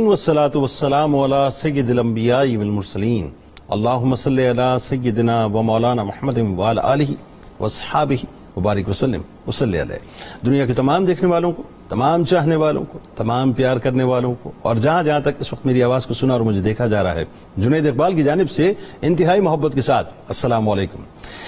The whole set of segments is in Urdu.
والصلاة والسلام علی سید الانبیاء والمرسلین اللہم صلی علی سیدنا و مولانا محمد وعلی آلہ واصحابہ وبارک وسلم وصلی علیہ. دنیا کے تمام دیکھنے والوں کو، تمام چاہنے والوں کو، تمام پیار کرنے والوں کو، اور جہاں جہاں تک اس وقت میری آواز کو سنا اور مجھے دیکھا جا رہا ہے، جنید اقبال کی جانب سے انتہائی محبت کے ساتھ السلام علیکم.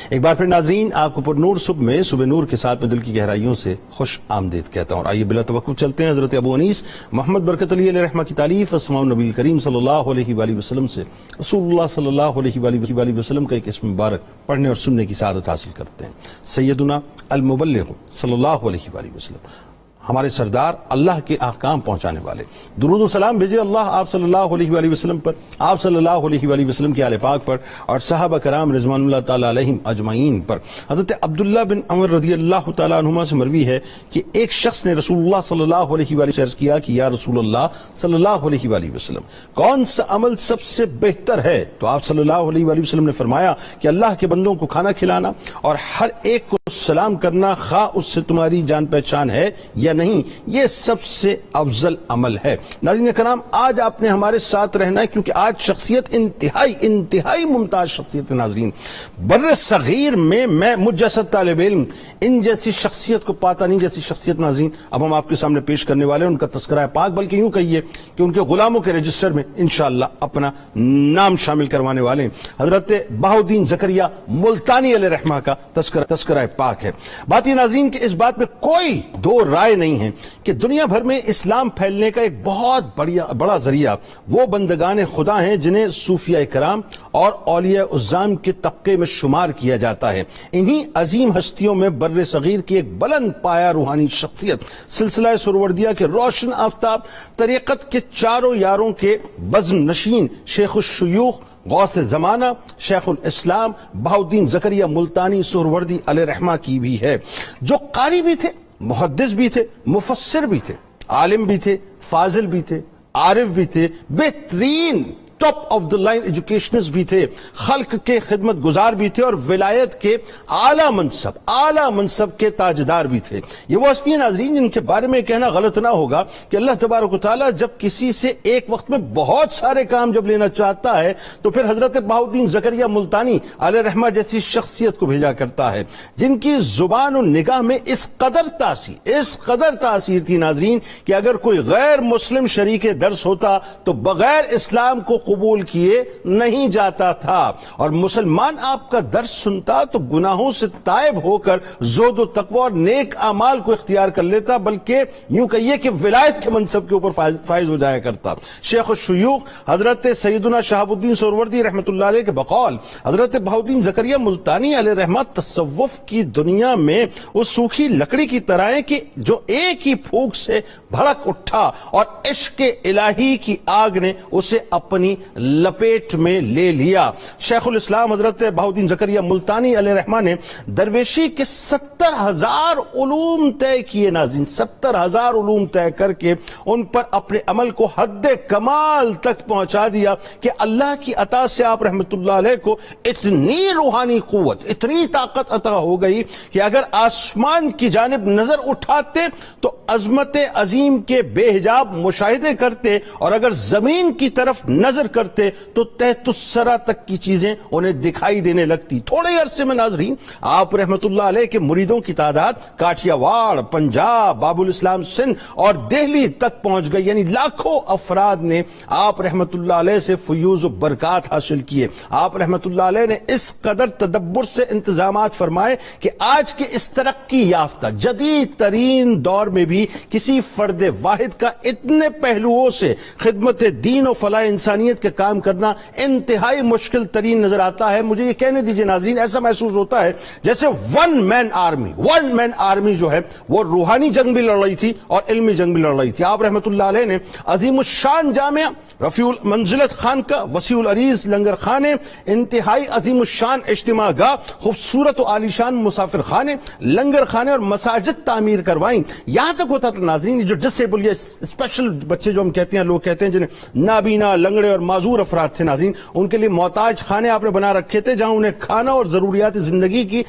ایک بار پھر ناظرین، آپ کو پر نور صبح میں صبح نور کے ساتھ میں دل کی گہرائیوں سے خوش آمدید کہتا ہوں. اور آئیے بلا توقف چلتے ہیں حضرت ابو انیس محمد برکت علی علیہ رحمہ کی تالیف اسماء النبی کریم صلی اللہ علیہ وآلہ وسلم سے رسول اللہ صلی اللہ علیہ وآلہ وسلم کا ایک اسم مبارک پڑھنے اور سننے کی سعادت حاصل کرتے ہیں. سیدنا المبلغ صلی اللہ علیہ وآلہ وسلم، ہمارے سردار، اللہ کے احکام پہنچانے والے. درود و سلام بھیجے اللہ آپ صلی اللہ علیہ وآلہ وسلم پر، آپ صلی اللہ علیہ وآلہ وسلم کے آل پاک پر، اور صحابہ کرام رضوان اللہ تعالی علیہم اجمعین پر. حضرت عبداللہ بن عمر رضی اللہ تعالی عنہما سے مروی ہے کہ ایک شخص نے رسول اللہ صلی اللہ علیہ وآلہ وسلم سے عرض کیا کہ یا رسول اللہ صلی اللہ علیہ وآلہ وسلم، کون سا عمل سب سے بہتر ہے؟ تو آپ صلی اللہ علیہ وآلہ وسلم نے فرمایا کہ اللہ کے بندوں کو کھانا کھلانا اور ہر ایک کو سلام کرنا، خواہ اس سے تمہاری جان پہچان ہے یا نہیں، یہ سب سے افضل عمل ہے. ناظرین کرام، آج آپ نے ہمارے ساتھ رہنا ہے کیونکہ آج شخصیت انتہائی ممتاز شخصیت ہے. ناظرین، بر صغیر میں مجھ جیسا طالب علم ان جیسی شخصیت کو پاتا نہیں. جیسی شخصیت ناظرین اب ہم آپ کے سامنے پیش کرنے والے ہیں، ان کا تذکرہ پاک، بلکہ یوں کہیے کہ ان کے غلاموں کے رجسٹر میں انشاءاللہ اپنا نام شامل کروانے والے ہیں. حضرت بہاؤالدین زکریا ملتانی علیہ رحمہ کا تذکرہ پاک ہے. بات یہ ناظرین کہ اس بات میں کوئی دو رائے نہیں ہے کہ دنیا بھر میں اسلام پھیلنے کا ایک بہت بڑا ذریعہ وہ بندگان خدا ہیں جنہیں صوفیاء کرام اور اولیاء عظام کے طبقے میں شمار کیا جاتا ہے. انہی عظیم ہستیوں میں بر صغیر کی ایک بلند پایہ روحانی شخصیت سلسلہ سروردیہ کے روشن آفتاب، طریقت کے چاروں یاروں کے بزم نشین، شیخ الشیوخ غوث زمانہ شیخ الاسلام بہاؤالدین زکریا ملتانی سہروردی علیہ رحمہ کی بھی ہے، جو قاری بھی تھے، محدث بھی تھے، مفسر بھی تھے، عالم بھی تھے، فاضل بھی تھے، عارف بھی تھے، بہترین top of the line educations بھی تھے، خلق کے خدمت گزار بھی تھے، اور ولایت کے اعلیٰ منصب کے تاجدار بھی تھے. یہ وہ ہستی ہیں ناظرین جن کے بارے میں کہنا غلط نہ ہوگا کہ اللہ تبارک و تعالیٰ جب کسی سے ایک وقت میں بہت سارے کام جب لینا چاہتا ہے تو پھر حضرت بہاؤالدین زکریا ملتانی علیہ رحمہ جیسی شخصیت کو بھیجا کرتا ہے، جن کی زبان و نگاہ میں اس قدر تاثیر تھی ناظرین کہ اگر کوئی غیر مسلم شریک درس ہوتا تو بغیر اسلام کو قبول کیے نہیں جاتا تھا، اور مسلمان آپ کا درس سنتا تو گناہوں سے تائب ہو کر زہد و تقوی اور نیک اعمال کو اختیار کر لیتا، بلکہ یوں کہیے کہ ولایت کے منصب کے اوپر فائز ہو جایا کرتا. شیخ الشیوخ حضرت سیدنا شہاب الدین سہروردی رحمۃ اللہ علیہ کے بقول حضرت بہاؤالدین زکریا ملتانی علیہ رحمہ تصوف کی دنیا میں اس سوکھی لکڑی کی طرح ہے کہ جو ایک ہی پھونک سے بھڑک اٹھا اور عشق الہی کی آگ نے اسے اپنی لپیٹ میں لے لیا. شیخ الاسلام حضرت بہاؤالدین زکریا ملتانی علیہ رحمہ نے درویشی کے 70,000 علوم طے کیے ناظرین، 70,000 علوم طے کر کے ان پر اپنے عمل کو حد کمال تک پہنچا دیا کہ اللہ کی عطا سے آپ رحمت اللہ علیہ کو اتنی روحانی قوت، اتنی طاقت عطا ہو گئی کہ اگر آسمان کی جانب نظر اٹھاتے تو عظمت عظیم کے بے حجاب مشاہدے کرتے، اور اگر زمین کی طرف نظر کرتے تو تحت الثری تک کی چیزیں انہیں دکھائی دینے لگتی. تھوڑے عرصے میں ناظرین آپ رحمت اللہ علیہ کے مریدوں کی تعداد کاٹیا واڑ، پنجاب، باب الاسلام سندھ اور دہلی تک پہنچ گئی. یعنی لاکھوں افراد نے آپ رحمت اللہ علیہ سے فیوز و برکات حاصل کیے. آپ رحمت اللہ علیہ نے اس قدر تدبر سے انتظامات فرمائے کہ آج کے اس ترقی یافتہ جدید ترین دور میں بھی کسی فرد واحد کا اتنے پہلوؤں سے خدمت دین و فلاح انسانیت کے کام کرنا انتہائی مشکل ترین نظر آتا ہے. مجھے یہ کہنے دیجئے ناظرین، ایسا محسوس ہوتا ہے جیسے ون مین آرمی جو ہے وہ روحانی جنگ بھی لڑ رہی تھی اور علمی جنگ بھی لڑ رہی تھی. آپ رحمت اللہ علیہ نے عظیم الشان جامعہ رفیع المنزلت خانقاہ، وسیع العریض لنگر خانے، انتہائی عظیم الشان اجتماع گاہ، خوبصورت و عالیشان مسافر خانے، لنگر خانے اور مساجد تعمیر کروائیں. یہاں تک ہوتا تھا ناظرین، جو ڈسیبل یا اسپیشل بچے جو ہم کہتے ہیں، لوگ کہتے ہیں جنہیں نابینا، لنگڑے اور معذور افراد تھے ناظرین، ان کے لیے محتاج خانے آپ نے بنا رکھے تھے جہاں انہیں کھانا اور ضروریات زندگی کی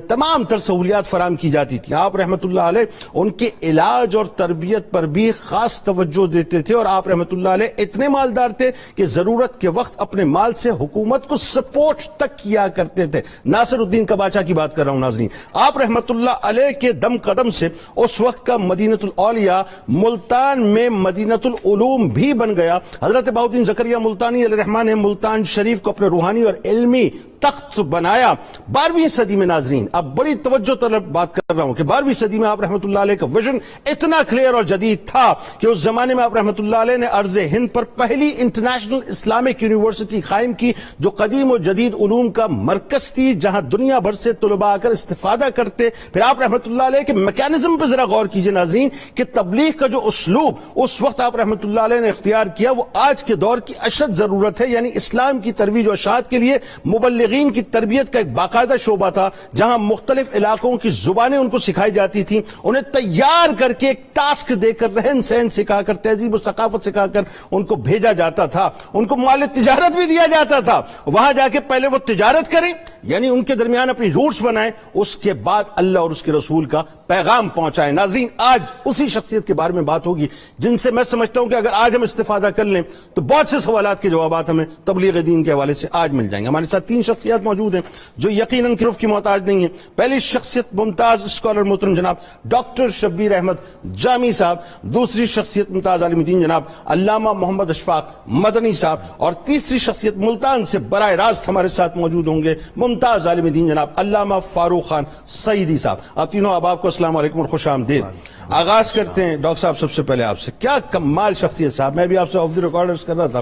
تمام تر سہولیات فراہم کی جاتی تھی. آپ رحمت اللہ علیہ ان کے علاج اور تربیت پر بھی خاص توجہ دیتے تھے، اور آپ رحمت اللہ علیہ اتنے مالدار تھے کہ ضرورت کے وقت اپنے مال سے حکومت کو سپورٹ تک کیا کرتے تھے. ناصر الدین کباچا کی بات کر رہا ہوں ناظرین. آپ رحمت اللہ علیہ کے دم قدم سے اس وقت کا مدینۃ الاولیاء ملتان میں مدینۃ العلوم بھی بن گیا. حضرت بہاؤالدین زکریا ملتانی علیہ الرحمہ نے ملتان شریف کو اپنے روحانی اور علمی تخت بنایا. 12ویں صدی میں ناظرین، اب بڑی توجہ طلب بات کر رہا ہوں کہ 12ویں صدی میں آپ رحمت اللہ علیہ کا ویژن اتنا کلیئر اور جدید تھا کہ اس زمانے میں آپ رحمت اللہ علیہ نے ارض ہند پر پہلی انٹرنیشنل اسلامک یونیورسٹی قائم کی جو قدیم و جدید علوم کا مرکز تھی، جہاں دنیا بھر سے طلباء آ کر استفادہ کرتے. پھر آپ رحمت اللہ علیہ کے میکینزم پہ ذرا غور کیجئے ناظرین کہ تبلیغ کا جو اسلوب اس وقت آپ رحمت اللہ علیہ نے اختیار کیا وہ آج کے دور کی اشد ضرورت ہے. یعنی اسلام کی ترویج و اشاعت کے لیے مبلغین کی تربیت کا ایک باقاعدہ شعبہ تھا جہاں مختلف علاقوں کی زبانیں ان کو سکھائی جاتی تھیں، انہیں تیار کر کے ایک ٹاسک دے کر رہن سہن سکھا کر تہذیب و ثقافت سکھا کر ان کو بھیجا جاتا تھا. ان کو مال تجارت بھی دیا جاتا تھا، وہاں جا کے پہلے وہ تجارت کریں، یعنی ان کے درمیان اپنی روٹس بنائیں، اس کے بعد اللہ اور اس کے رسول کا پیغام پہنچائیں. ناظرین، آج اسی شخصیت کے بارے میں بات ہوگی جن سے میں سمجھتا ہوں کہ اگر آج ہم استفادہ کر لیں تو بہت سے سوالات کے جوابات ہمیں تبلیغ دین کے حوالے سے آج مل جائیں گے. ہمارے ساتھ 3 شخصیات موجود ہیں جو یقیناً کرف کی محتاج نہیں ہیں. پہلی شخصیت ممتاز اسکالر محترم جناب ڈاکٹر شبیر احمد جامی صاحب، دوسری شخصیت ممتاز عالم دین جناب علامہ محمد اشفاق مدنی صاحب، اور تیسری شخصیت ملتان سے براہ راست ہمارے ساتھ موجود ہوں گے ممتاز عالم دین جناب علامہ فاروق خان سعیدی صاحب. آپ تینوں احباب کو السلام علیکم اور خوش آمدید. آغاز کرتے ہیں ڈاکٹر صاحب سب سے پہلے آپ سے. کیا کمال شخصیت صاحب، میں بھی آپ سے آف دی ریکارڈ عرض کر رہا تھا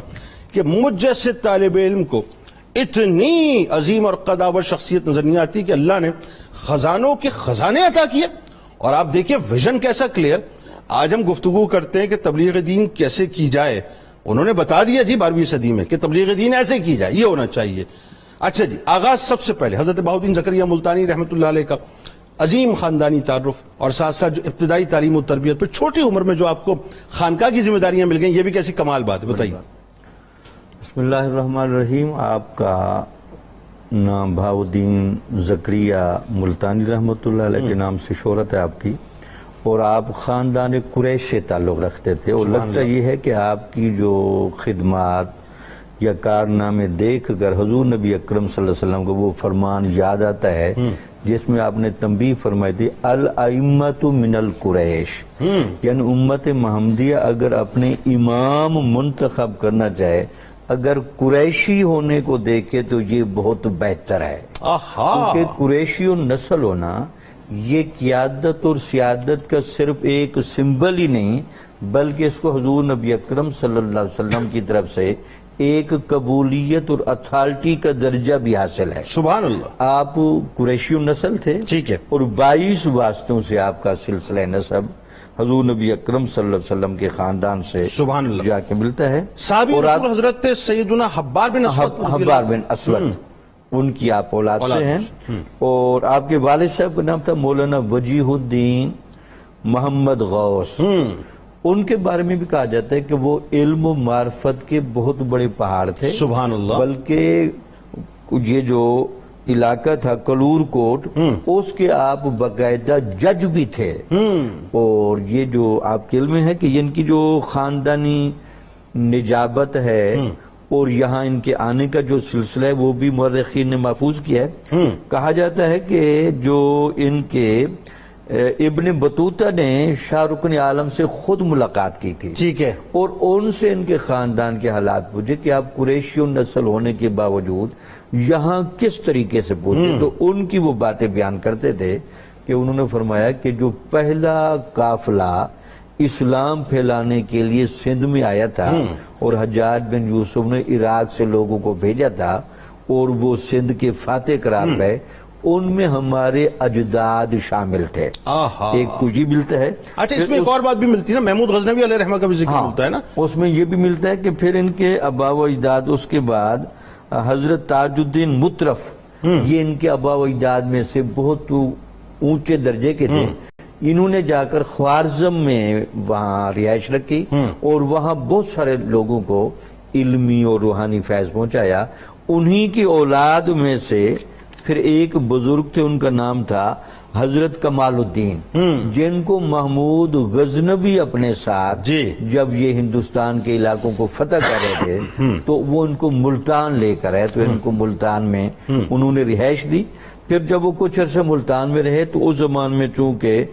کہ مجھ جیسے طالب علم کو اتنی عظیم اور قداور شخصیت نظر نہیں آتی کہ اللہ نے خزانوں کے خزانے عطا کیے. اور آپ دیکھیں ویژن کیسا کلیئر. آج ہم گفتگو کرتے ہیں کہ تبلیغ دین کیسے کی جائے، انہوں نے بتا دیا جی 12ویں صدی میں کہ تبلیغ دین ایسے کی جائے، یہ ہونا چاہیے. اچھا جی، آغاز سب سے پہلے حضرت بہاؤالدین زکریا ملتانی رحمت اللہ علیہ کا عظیم خاندانی تعارف اور ساتھ ساتھ جو ابتدائی تعلیم و تربیت پر چھوٹی عمر میں جو آپ کو خانقاہ کی ذمہ داریاں مل گئیں، یہ بھی کیسی کمال بات ہے، بتائیے. بسم اللہ الرحمن الرحیم. آپ کا نام بہاؤالدین زکریا ملتانی رحمۃ اللہ علیہ کے نام سے شہرت ہے آپ کی، اور آپ خاندان قریش سے تعلق رکھتے تھے، اور لگتا یہ ہے کہ آپ کی جو خدمات یا کارنامے دیکھ کر حضور نبی اکرم صلی اللہ علیہ وسلم کو وہ فرمان یاد آتا ہے جس میں آپ نے تنبیہ فرمائی تھی الائمۃ من القریش، یعنی امت محمدیہ اگر اپنے امام منتخب کرنا چاہے اگر قریشی ہونے کو دیکھے تو یہ بہت بہتر ہے، کیونکہ قریشی نسل ہونا یہ قیادت اور سیادت کا صرف ایک سمبل ہی نہیں بلکہ اس کو حضور نبی اکرم صلی اللہ علیہ وسلم کی طرف سے ایک قبولیت اور اتھارٹی کا درجہ بھی حاصل ہے. سبحان اللہ. آپ قریشی نسل تھے، ٹھیک ہے، اور 22 واسطوں سے آپ کا سلسلہ نسب حضور نبی اکرم صلی اللہ علیہ وسلم کے خاندان سے سبحان اللہ جا کے ملتا ہے. صحابی رسول حضرت سیدنا حبار بن اسود ان کی آپ اولاد سے ہیں، اور آپ کے والد صاحب کا نام تھا مولانا وجیہ الدین محمد غوث. ان کے بارے میں بھی کہا جاتا ہے کہ وہ علم و معرفت کے بہت بڑے پہاڑ تھے. سبحان اللہ. بلکہ یہ جو علاقہ تھا کلور کوٹ اس کے آپ باقاعدہ جج بھی تھے. اور یہ جو آپ کے علم ہے کہ ان کی جو خاندانی نجابت ہے اور یہاں ان کے آنے کا جو سلسلہ ہے وہ بھی مورخین نے محفوظ کیا ہے. کہا جاتا ہے کہ جو ان کے ابن بطوطہ نے شاہ رکن عالم سے خود ملاقات کی تھی، ٹھیک ہے، اور ان سے ان کے خاندان کے حالات پوچھے کہ آپ قریشی نسل ہونے کے باوجود یہاں کس طریقے سے پہنچے. تو ان کی وہ باتیں بیان کرتے تھے کہ انہوں نے فرمایا کہ جو پہلا قافلہ اسلام پھیلانے کے لیے سندھ میں آیا تھا اور حجاج بن یوسف نے عراق سے لوگوں کو بھیجا تھا اور وہ سندھ کے فاتح قرار رہے، ان میں ہمارے اجداد شامل تھے. آہا. ایک تو یہ ملتا ہے. اچھا اس میں ایک اور بات بھی ملتی ہے نا, محمود غزنوی علیہ رحمہ کا بھی ذکر ملتا ہے نا, اس میں یہ بھی ملتا ہے کہ پھر ان کے آبا و اجداد, اس کے بعد حضرت تاج الدین مطرف, یہ ان کے آبا و اجداد میں سے بہت اونچے درجے کے تھے. انہوں نے جا کر خوارزم میں وہاں رہائش رکھی اور وہاں بہت سارے لوگوں کو علمی اور روحانی فیض پہنچایا. انہی کی اولاد میں سے پھر ایک بزرگ تھے, ان کا نام تھا حضرت کمال الدین, جن کو محمود غزنوی اپنے ساتھ جب یہ ہندوستان کے علاقوں کو فتح کر رہے تھے تو وہ ان کو ملتان لے کر آئے, تو ان کو ملتان میں انہوں نے رہائش دی. پھر جب وہ کچھ عرصہ ملتان میں رہے تو اس زمان میں چونکہ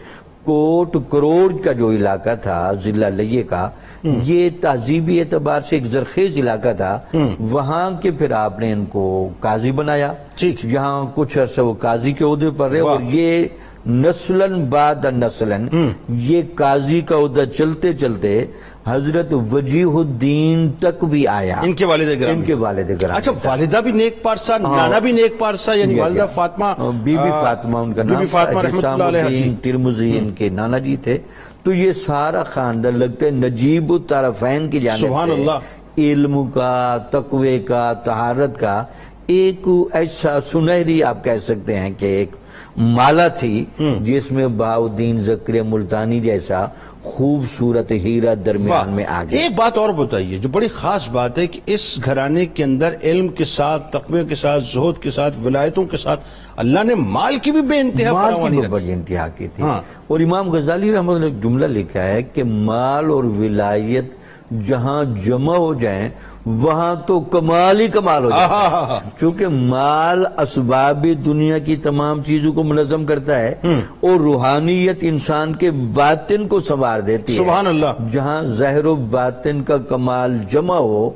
کوٹ کروڑ کا جو علاقہ تھا ضلع لیہ کا, یہ تہذیبی اعتبار سے ایک زرخیز علاقہ تھا, وہاں کے پھر آپ نے ان کو قاضی بنایا. یہاں کچھ عرصہ وہ قاضی کے عہدے پر رہے, اور یہ نسلاً بعد نسلاً یہ قاضی کا عہدہ چلتے چلتے حضرت وجیہ الدین تک بھی آیا, ان کے والد گرامی. ان کے والد گرامی. اچھا والدہ بھی نیک پارسا, نانا بھی نیک پارسا, یعنی والدہ فاطمہ, بی بی فاطمہ ان کا نام, بی بی فاطمہ رحمۃ اللہ علیہ. حسام الدین ترمذی ان کے نانا جی تھے. تو یہ سارا خاندان لگتا ہے نجیب الطرفین کی جانب سبحان سے اللہ, علم کا, تقوی کا, طہارت کا ایک ایسا سنہری آپ کہہ سکتے ہیں کہ ایک مالا تھی, جس میں بہاؤدین زکریا ملتانی جیسا خوبصورت ہیرا درمیان میں آ گیا. ایک بات اور بتائیے جو بڑی خاص بات ہے کہ اس گھرانے کے اندر علم کے ساتھ, تقوی کے ساتھ, زہد کے ساتھ, ولایتوں کے ساتھ اللہ نے مال کی بھی بے انتہا فراوانی رکھی. بڑی انتہا کی تھی. اور امام غزالی رحمۃ اللہ نے ایک جملہ لکھا ہے کہ مال اور ولایت جہاں جمع ہو جائیں وہاں تو کمال ہی کمال ہو جائے. چونکہ مال اسباب دنیا کی تمام چیزوں کو منظم کرتا ہے اور روحانیت انسان کے باطن کو سنوار دیتی ہے. سبحان اللہ. جہاں ظاہر و باطن کا کمال جمع ہو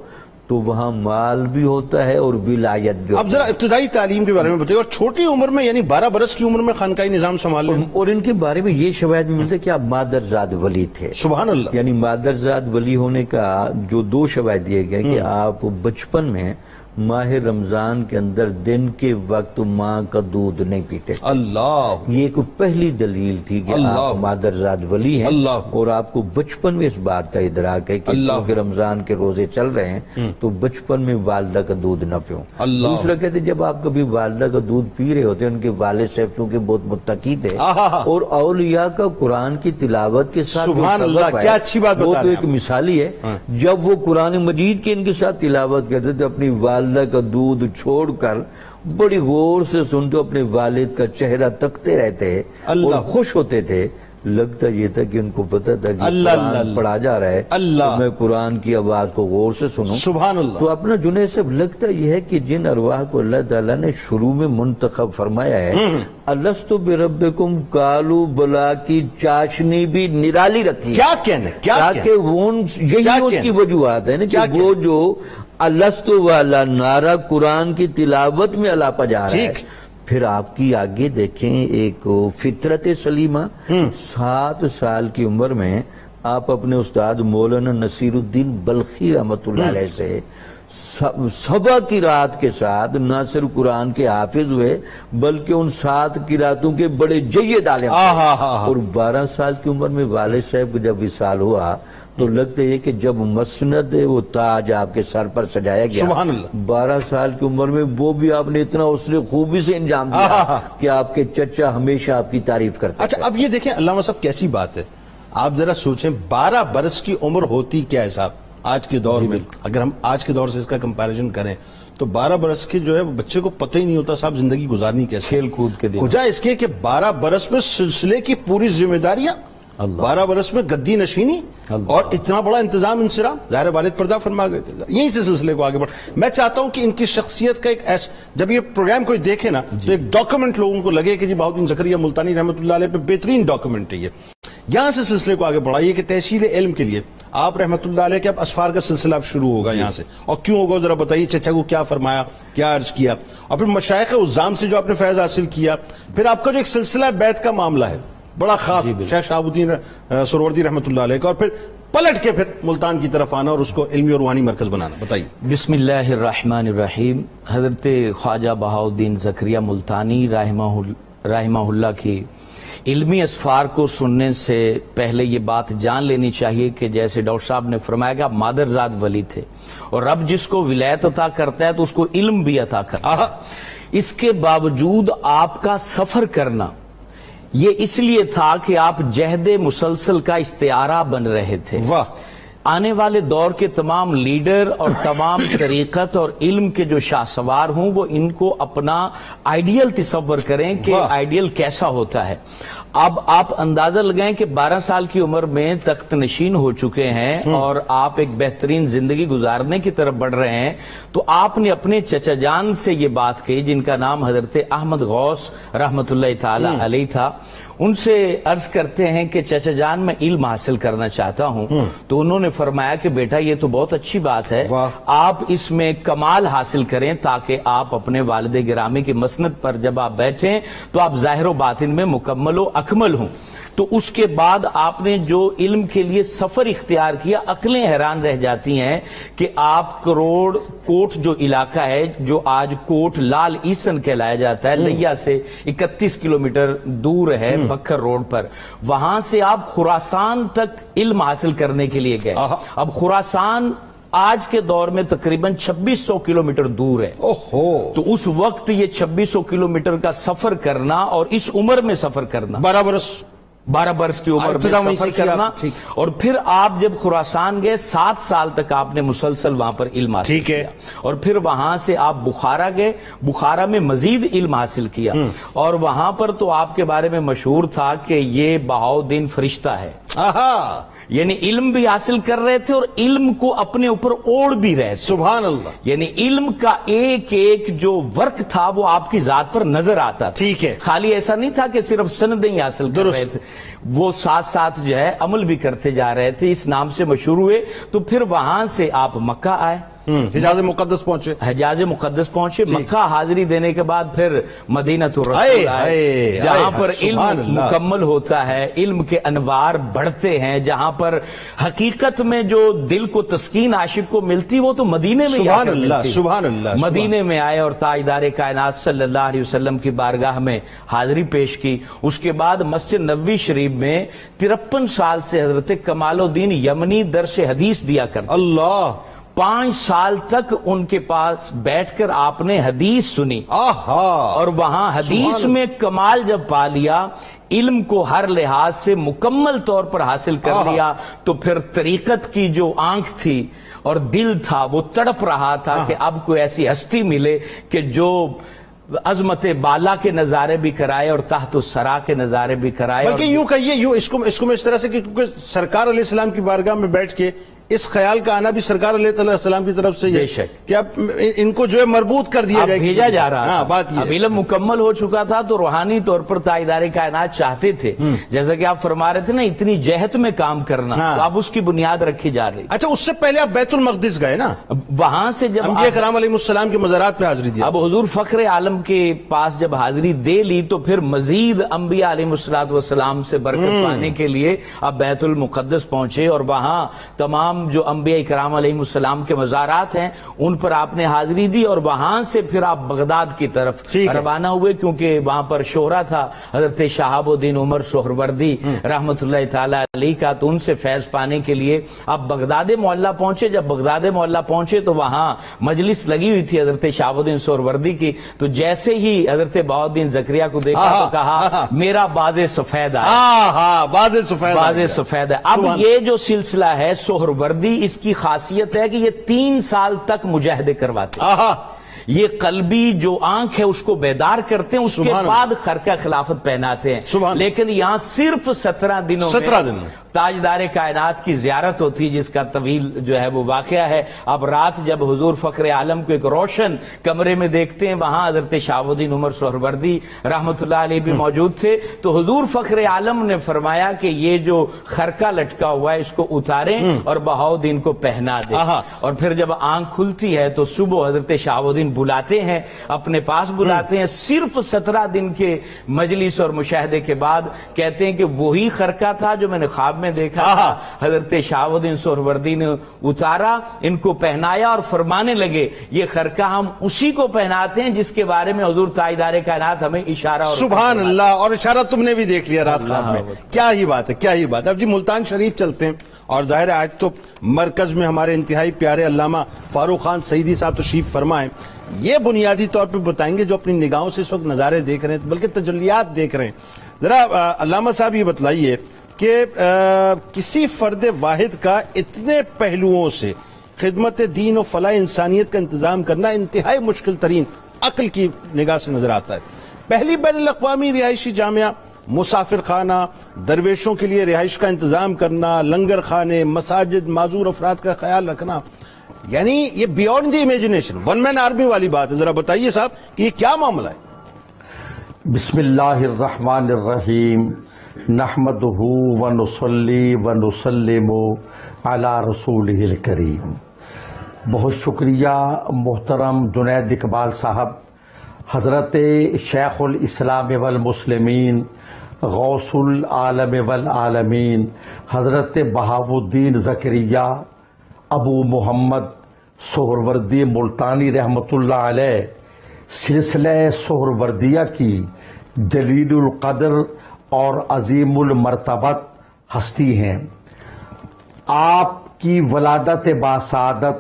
تو وہاں مال بھی ہوتا ہے اور ولایت بھی ہوتا ہے. اب ذرا ابتدائی تعلیم کے بارے میں بتائیے, اور چھوٹی عمر میں یعنی 12 برس کی عمر میں خانقاہی نظام سنبھال لیں. اور ان کے بارے میں یہ شواہد بھی ملتے کہ آپ مادرزاد ولی تھے. سبحان اللہ. یعنی مادرزاد ولی ہونے کا جو 2 شواہد دیے گئے کہ آپ بچپن میں ماہ رمضان کے اندر دن کے وقت ماں کا دودھ نہیں پیتے. اللہ, یہ ایک پہلی دلیل تھی کہ آپ مادرزاد ولی ہیں. اور آپ کو بچپن میں اس بات کا ادراک ہے کہ کیونکہ رمضان کے روزے چل رہے ہیں تو بچپن میں والدہ کا دودھ نہ پیوں. دوسرا کہتے جب آپ کبھی والدہ کا دودھ پی رہے ہوتے, ان کے والد صاحب چونکہ بہت متقی تھے اور اولیاء کا قرآن کی تلاوت کے ساتھ, سبحان اللہ, کیا اچھی بات وہ تو ایک مثالی ہے. جب وہ قرآن مجید کی ان کے ساتھ تلاوت کرتے تو اپنی والدہ کا دودھ چھوڑ کر بڑی غور سے سنتے, اپنے والد کا چہرہ تکتے رہتے اور خوش ہوتے تھے. لگتا یہ تھا کہ ان کو پتہ تھا کہ قرآن پڑھا جا رہا ہے, تو میں قرآن کی آواز کو غور سے سنوں. سبحان اللہ. تو اپنا جنید صاحب لگتا یہ ہے کہ جن ارواح کو اللہ تعالیٰ نے شروع میں منتخب فرمایا ہے, الستو بربکم قالوا بلا کی چاشنی بھی نرالی رکھی. کیا کہنے, تاکہ وہ یہی ان کی وجوہات ہے نا کہ وہ جو الستو والا نعرہ قرآن کی تلاوت میں الاپا جا رہا ہے. پھر آپ کی آگے دیکھیں ایک فطرت سلیمہ, 7 سال کی عمر میں آپ اپنے استاد مولانا نصیر الدین بلخی رحمۃ اللہ علیہ سے صبح کی رات کے ساتھ نہ صرف قرآن کے حافظ ہوئے بلکہ ان 7 قراتوں کے بڑے جید عالم. اور 12 سال کی عمر میں والد صاحب کو جب وصال ہوا تو لگتا ہے کہ جب مسند وہ تاج آپ کے سر پر سجایا گیا, 12 سال کی عمر میں وہ بھی آپ نے اتنا اس نے خوبی سے انجام دیا کہ آپ کے چچا ہمیشہ آپ کی تعریف کرتے. اچھا اب یہ دیکھیں علامہ صاحب کیسی بات ہے, آپ ذرا سوچیں 12 برس کی عمر ہوتی کیا ہے صاحب آج کے دور میں. اگر ہم آج کے دور سے اس کا کمپیریزن کریں تو 12 برس کے جو ہے بچے کو پتہ ہی نہیں ہوتا صاحب زندگی گزارنی کیسے, کھیل کود کے دن. وجہ اس کے کہ 12 برس میں سلسلے کی پوری ذمہ داریاں, 12 برس میں گدی نشینی اور اتنا بڑا انتظام انصراف, ظاہر والد پردہ فرما گئے تھے, یہیں سے سلسلے کو آگے بڑھ. میں چاہتا ہوں کہ ان کی شخصیت کا ایک جب یہ پروگرام کوئی دیکھے نا تو ایک ڈاکیومنٹ لوگوں کو لگے کہ جی بہاؤدین زکریا ملتانی رحمۃ اللہ علیہ پہ بہترین ڈاکیومنٹ ہے یہ. یہاں سے سلسلے کو آگے بڑھائیے کہ تحصیل علم کے لیے آپ رحمۃ اللہ علیہ کے اب اسفار کا سلسلہ اب شروع ہوگا یہاں سے, اور کیوں ہوگا ذرا بتائیے, چچا کو کیا فرمایا, کیا عرض کیا, اور پھر مشائخ عظام سے جو آپ نے فیض حاصل کیا, پھر آپ کا جو ایک سلسلہ بیعت کا معاملہ ہے بڑا خاص, شیخ شہاب الدین سروردی رحمۃ اللہ علیہ کا, اور پھر پلٹ کے پھر ملتان کی طرف آنا اور اس کو علمی اور روحانی مرکز بنانا. بتائیے. بسم اللہ الرحمن الرحیم. حضرت خواجہ بہاؤالدین زکریا ملتانی رحمہ اللہ کی علمی اسفار کو سننے سے پہلے یہ بات جان لینی چاہیے کہ جیسے ڈاکٹر صاحب نے فرمایا کہ آپ مادرزاد ولی تھے اور رب جس کو ولایت عطا کرتا ہے تو اس کو علم بھی عطا کرتا ہے. اس کے باوجود آپ کا سفر کرنا یہ اس لیے تھا کہ آپ جہد مسلسل کا استعارہ بن رہے تھے. واہ. آنے والے دور کے تمام لیڈر اور تمام طریقت اور علم کے جو شاہ سوار ہوں وہ ان کو اپنا آئیڈیل تصور کریں کہ آئیڈیل کیسا ہوتا ہے. اب آپ اندازہ لگائیں کہ 12 سال کی عمر میں تخت نشین ہو چکے ہیں اور آپ ایک بہترین زندگی گزارنے کی طرف بڑھ رہے ہیں. تو آپ نے اپنے چچا جان سے یہ بات کہی جن کا نام حضرت احمد غوث رحمت اللہ تعالی علیہ تھا. ان سے عرض کرتے ہیں کہ چچا جان میں علم حاصل کرنا چاہتا ہوں. تو انہوں نے فرمایا کہ بیٹا یہ تو بہت اچھی بات ہے, آپ اس میں کمال حاصل کریں تاکہ آپ اپنے والد گرامی کی مسند پر جب آپ بیٹھیں تو آپ ظاہر و باطن میں مکمل و اکمل ہوں. تو اس کے بعد آپ نے جو علم کے لیے سفر اختیار کیا, عقلیں حیران رہ جاتی ہیں کہ آپ کروڑ کوٹ جو علاقہ ہے جو آج کوٹ لال عیسن کہلایا جاتا ہے, لیا سے 31 کلومیٹر دور ہے بکر روڈ پر, وہاں سے آپ خراسان تک علم حاصل کرنے کے لیے گئے. اب خراسان آج کے دور میں تقریباً 2600 کلومیٹر دور ہے. تو اس وقت یہ 2600 کلومیٹر کا سفر کرنا اور اس عمر میں سفر کرنا, 12 برس کی عمر میں سفر کرنا, اور پھر آپ جب خراسان گئے 7 سال تک آپ نے مسلسل وہاں پر علم حاصل کیا, اور پھر وہاں سے آپ بخارا گئے, بخارا میں مزید علم حاصل کیا, اور وہاں پر تو آپ کے بارے میں مشہور تھا کہ یہ بہاؤالدین فرشتہ ہے. یعنی علم بھی حاصل کر رہے تھے اور علم کو اپنے اوپر اوڑھ بھی رہے تھے. سبحان اللہ. یعنی علم کا ایک ایک جو ورک تھا وہ آپ کی ذات پر نظر آتا تھا. ٹھیک ہے. خالی ایسا نہیں تھا کہ صرف سندیں ہی حاصل کر رہے تھے, وہ ساتھ ساتھ جو ہے عمل بھی کرتے جا رہے تھے. اس نام سے مشہور ہوئے. تو پھر وہاں سے آپ مکہ آئے, حجاز مقدس پہنچے. حجاز مقدس پہنچے. مکہ حاضری دینے کے بعد پھر مدینہ الرسول آئے, جہاں پر علم مکمل ہوتا ہے, علم کے انوار بڑھتے ہیں. جہاں پر حقیقت میں جو دل کو تسکین عاشق کو ملتی وہ تو مدینے میں سبحان اللہ. سبحان اللہ. مدینے میں آئے اور تاجدار کائنات صلی اللہ علیہ وسلم کی بارگاہ میں حاضری پیش کی. اس کے بعد مسجد نبوی شریف میں 53 سال سے حضرت کمال الدین یمنی درس حدیث دیا کرتے. اللہ. 5 سال تک ان کے پاس بیٹھ کر آپ نے حدیث سنی, اور وہاں حدیث میں کمال جب پا لیا, علم کو ہر لحاظ سے مکمل طور پر حاصل کر لیا, تو پھر طریقت کی جو آنکھ تھی اور دل تھا وہ تڑپ رہا تھا کہ اب کوئی ایسی ہستی ملے کہ جو عظمت بالا کے نظارے بھی کرائے اور تحت الثری کے نظارے بھی کرائے. بلکہ یوں کہیے, یوں اس کو میں اس طرح سے کہ کیونکہ سرکار علیہ السلام کی بارگاہ میں بیٹھ کے اس خیال کا آنا بھی سرکار علیہ السلام کی طرف سے یہ کہ اب ان کو جو ہے مربوط کر دیا جائے, بھیجا جا رہا تھا. بات یہ اب علم مکمل ہو چکا تھا تو روحانی طور پر تاجدار کائنات چاہتے تھے, جیسا کہ آپ فرما رہے تھے نا, اتنی جہت میں کام کرنا, تو اب اس کی بنیاد رکھی جا رہی. اچھا, اس سے پہلے آپ بیت المقدس گئے نا, وہاں سے جب انبیاء کرام علیہ السلام کے مزارات پہ حاضری دی. اب حضور فخر عالم کے پاس جب حاضری دے لی تو پھر مزید انبیاء علیہ السلام سے برکت پانے کے لیے اب بیت المقدس پہنچے, اور وہاں تمام جو انبیاء کرام علیہ السلام کے مزارات ہیں ان پر آپ نے حاضری دی, اور وہاں سے پھر آپ بغداد کی طرف روانہ ہوئے, کیونکہ وہاں پر شہرہ تھا حضرت شہاب الدین عمر سہروردی رحمت اللہ تعالی علیہ کا. تو ان سے فیض پانے کے لیے آپ بغداد معلّہ پہنچے. جب بغداد معلّہ پہنچے تو وہاں مجلس لگی ہوئی تھی حضرت شہاب الدین سہروردی کی. تو جیسے ہی حضرت بہاؤالدین زکریا کو دیکھا تو کہا میرا باز سفید آیا. باز سفید ہے. اب یہ جو سلسلہ ہے سہروردی, اس کی خاصیت ہے کہ یہ 3 سال تک مجاہدے کرواتے ہیں. یہ قلبی جو آنکھ ہے اس کو بیدار کرتے ہیں, اس کے بعد خرقہ خلافت پہناتے ہیں. لیکن یہاں صرف 17 دنوں میں تاجدار کائنات کی زیارت ہوتی, جس کا طویل جو ہے وہ واقعہ ہے. اب رات جب حضور فخر عالم کو ایک روشن کمرے میں دیکھتے ہیں, وہاں حضرت شہاب الدین عمر سہروردی رحمت اللہ علیہ بھی موجود تھے. تو حضور فخر عالم نے فرمایا کہ یہ جو خرقہ لٹکا ہوا ہے اس کو اتاریں اور بہاؤالدین کو پہنا دیں. اور پھر جب آنکھ کھلتی ہے تو صبح حضرت شہاب الدین بلاتے ہیں, اپنے پاس بلاتے ہیں. صرف 17 دن کے مجلس اور مشاہدے کے بعد کہتے ہیں کہ وہی خرقہ تھا جو میں نے خواب میں میں دیکھا تھا حضرت شہاب الدین سہروردی نے اتارا، ان کو پہنایا اور فرمانے لگے یہ خرقہ ہم اسی کو پہناتے ہیں جس کے بارے میں حضور تاجدار کائنات ہمیں اشارہ اور سبحان اللہ، اور اشارہ تم نے بھی دیکھ لیا رات خواب میں. کیا ہی بات ہے، کیا ہی بات ہے. اب جی ملتان شریف چلتے ہیں، اور ظاہر ہے آج تو مرکز میں ہمارے انتہائی پیارے علامہ فاروق خان سعیدی صاحب تشریف فرمائیں. یہ بنیادی طور پہ بتائیں گے جو اپنی نگاہوں سے اس وقت نظارے دیکھ رہے ہیں، بلکہ تجلیات دیکھ رہے ہیں. ذرا علامہ صاحب یہ بتلائیے کہ کسی فرد واحد کا اتنے پہلوؤں سے خدمت دین و فلاح انسانیت کا انتظام کرنا انتہائی مشکل ترین عقل کی نگاہ سے نظر آتا ہے. پہلی بین الاقوامی رہائشی جامعہ، مسافر خانہ، درویشوں کے لیے رہائش کا انتظام کرنا، لنگر خانے، مساجد، معذور افراد کا خیال رکھنا، یعنی یہ beyond the imagination, one man army والی بات ہے. ذرا بتائیے صاحب کہ یہ کیا معاملہ ہے؟ بسم اللہ الرحمن الرحیم، نحمدہ ونصلی ونسلم علی رسولہ الکریم. بہت شکریہ محترم جنید اقبال صاحب، حضرت شیخ الاسلام والمسلمین، غوث العالم والعالمین، حضرت بہاؤالدین زکریا ابو محمد سہروردی ملتانی رحمۃ اللہ علیہ سلسلہ سہروردیہ کی جلیل القدر اور عظیم المرتبت ہستی ہیں. آپ کی ولادت باسعادت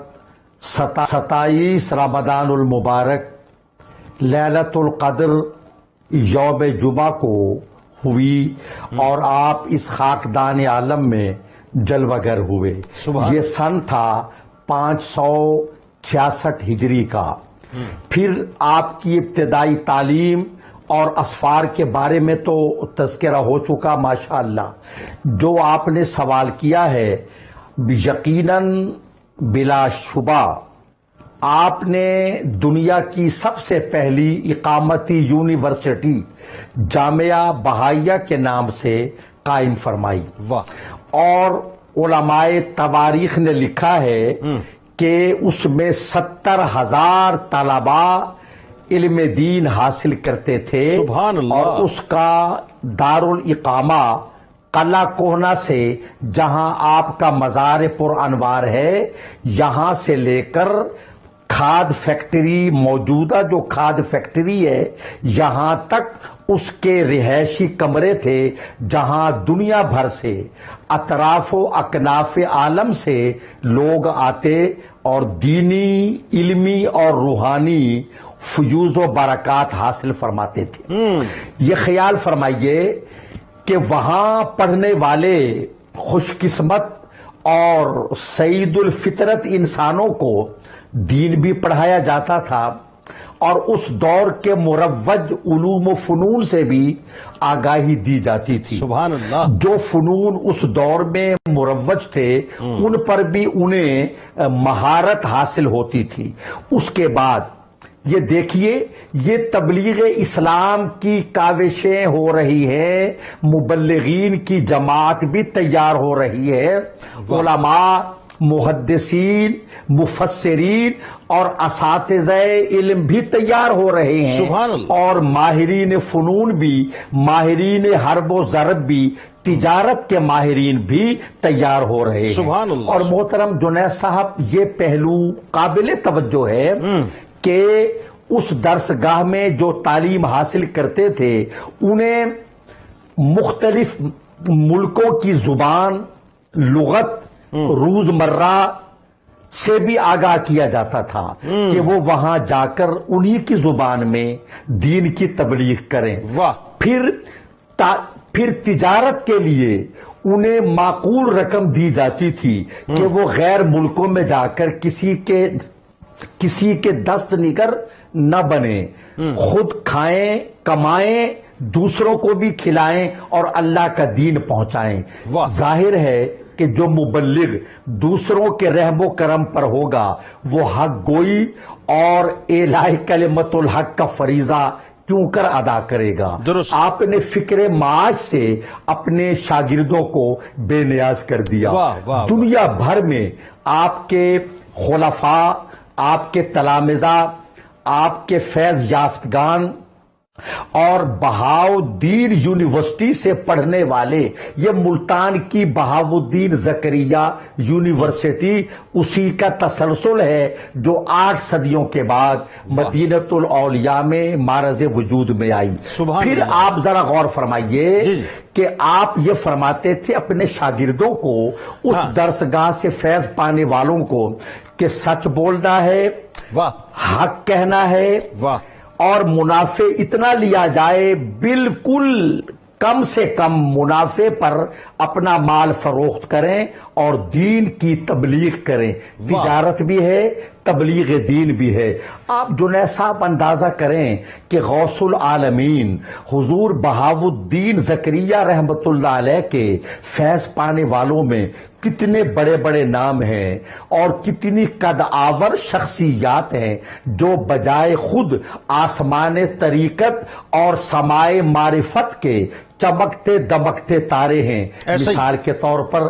27 رمضان المبارک لیلۃ القدر یوم جمعہ کو ہوئی اور آپ اس خاکدان عالم میں جلوہ گر ہوئے. یہ سن تھا 566 ہجری کا. پھر آپ کی ابتدائی تعلیم اور اسفار کے بارے میں تو تذکرہ ہو چکا ماشاءاللہ. جو آپ نے سوال کیا ہے یقیناً بلا شبہ آپ نے دنیا کی سب سے پہلی اقامتی یونیورسٹی جامعہ بہائیہ کے نام سے قائم فرمائی. اور علماء تواریخ نے لکھا ہے کہ اس میں 70,000 طلبا علم دین حاصل کرتے تھے. سبحان اللہ. اور اس کا دارالاقامہ قلعہ کوہنہ سے، جہاں آپ کا مزار پر انوار ہے، یہاں سے لے کر کھاد فیکٹری، موجودہ جو کھاد فیکٹری ہے، یہاں تک اس کے رہائشی کمرے تھے جہاں دنیا بھر سے، اطراف و اکناف عالم سے لوگ آتے اور دینی، علمی اور روحانی فیوز و برکات حاصل فرماتے تھے. یہ خیال فرمائیے کہ وہاں پڑھنے والے خوش قسمت اور سعید الفطرت انسانوں کو دین بھی پڑھایا جاتا تھا اور اس دور کے مروج علوم و فنون سے بھی آگاہی دی جاتی تھی. سبحان اللہ. جو فنون اس دور میں مروج تھے ان پر بھی انہیں مہارت حاصل ہوتی تھی. اس کے بعد یہ دیکھیے، یہ تبلیغ اسلام کی کاوشیں ہو رہی ہیں، مبلغین کی جماعت بھی تیار ہو رہی ہے، علماء، محدثین، مفسرین اور اساتذہ علم بھی تیار ہو رہے ہیں. سبحان اللہ. اور ماہرین فنون بھی، ماہرین حرب و ضرب بھی، تجارت کے ماہرین بھی تیار ہو رہے ہیں. سبحان اللہ. اور محترم جنید صاحب، یہ پہلو قابل توجہ ہے کہ اس درسگاہ میں جو تعلیم حاصل کرتے تھے انہیں مختلف ملکوں کی زبان، لغت، روزمرہ سے بھی آگاہ کیا جاتا تھا کہ وہ وہاں جا کر انہی کی زبان میں دین کی تبلیغ کریں. پھر تجارت کے لیے انہیں معقول رقم دی جاتی تھی کہ وہ غیر ملکوں میں جا کر کسی کے دست نگر نہ بنے، خود کھائیں، کمائیں، دوسروں کو بھی کھلائیں اور اللہ کا دین پہنچائیں. ظاہر ہے کہ جو مبلغ دوسروں کے رحم و کرم پر ہوگا وہ حق گوئی اور اعلاء کلمت الحق کا فریضہ کیوں کر ادا کرے گا. درست. آپ نے فکر معاش سے اپنے شاگردوں کو بے نیاز کر دیا. دنیا بھر میں آپ کے خلفاء، آپ کے تلامذہ، آپ کے فیض یافتگان اور بہاؤدین یونیورسٹی سے پڑھنے والے، یہ ملتان کی بہاؤدین زکریا یونیورسٹی اسی کا تسلسل ہے جو 8 صدیوں کے بعد مدینۃ الاولیاء میں معرض وجود میں آئی۔ پھر آپ ذرا غور فرمائیے کہ آپ یہ فرماتے تھے اپنے شاگردوں کو، اس درسگاہ سے فیض پانے والوں کو، کہ سچ بولنا ہے، حق کہنا ہے، اور منافع اتنا لیا جائے، بالکل کم سے کم منافع پر اپنا مال فروخت کریں اور دین کی تبلیغ کریں۔ تجارت بھی ہے، تبلیغ دین بھی ہے۔ آپ جنید صاحب اندازہ کریں کہ غوث العالمین حضور بہاؤالدین زکریہ رحمت اللہ علیہ کے فیض پانے والوں میں کتنے بڑے بڑے نام ہیں اور کتنی قد آور شخصیات ہیں جو بجائے خود آسمان طریقت اور سمائے معرفت کے چمکتے دمکتے تارے ہیں۔ مثال کے طور پر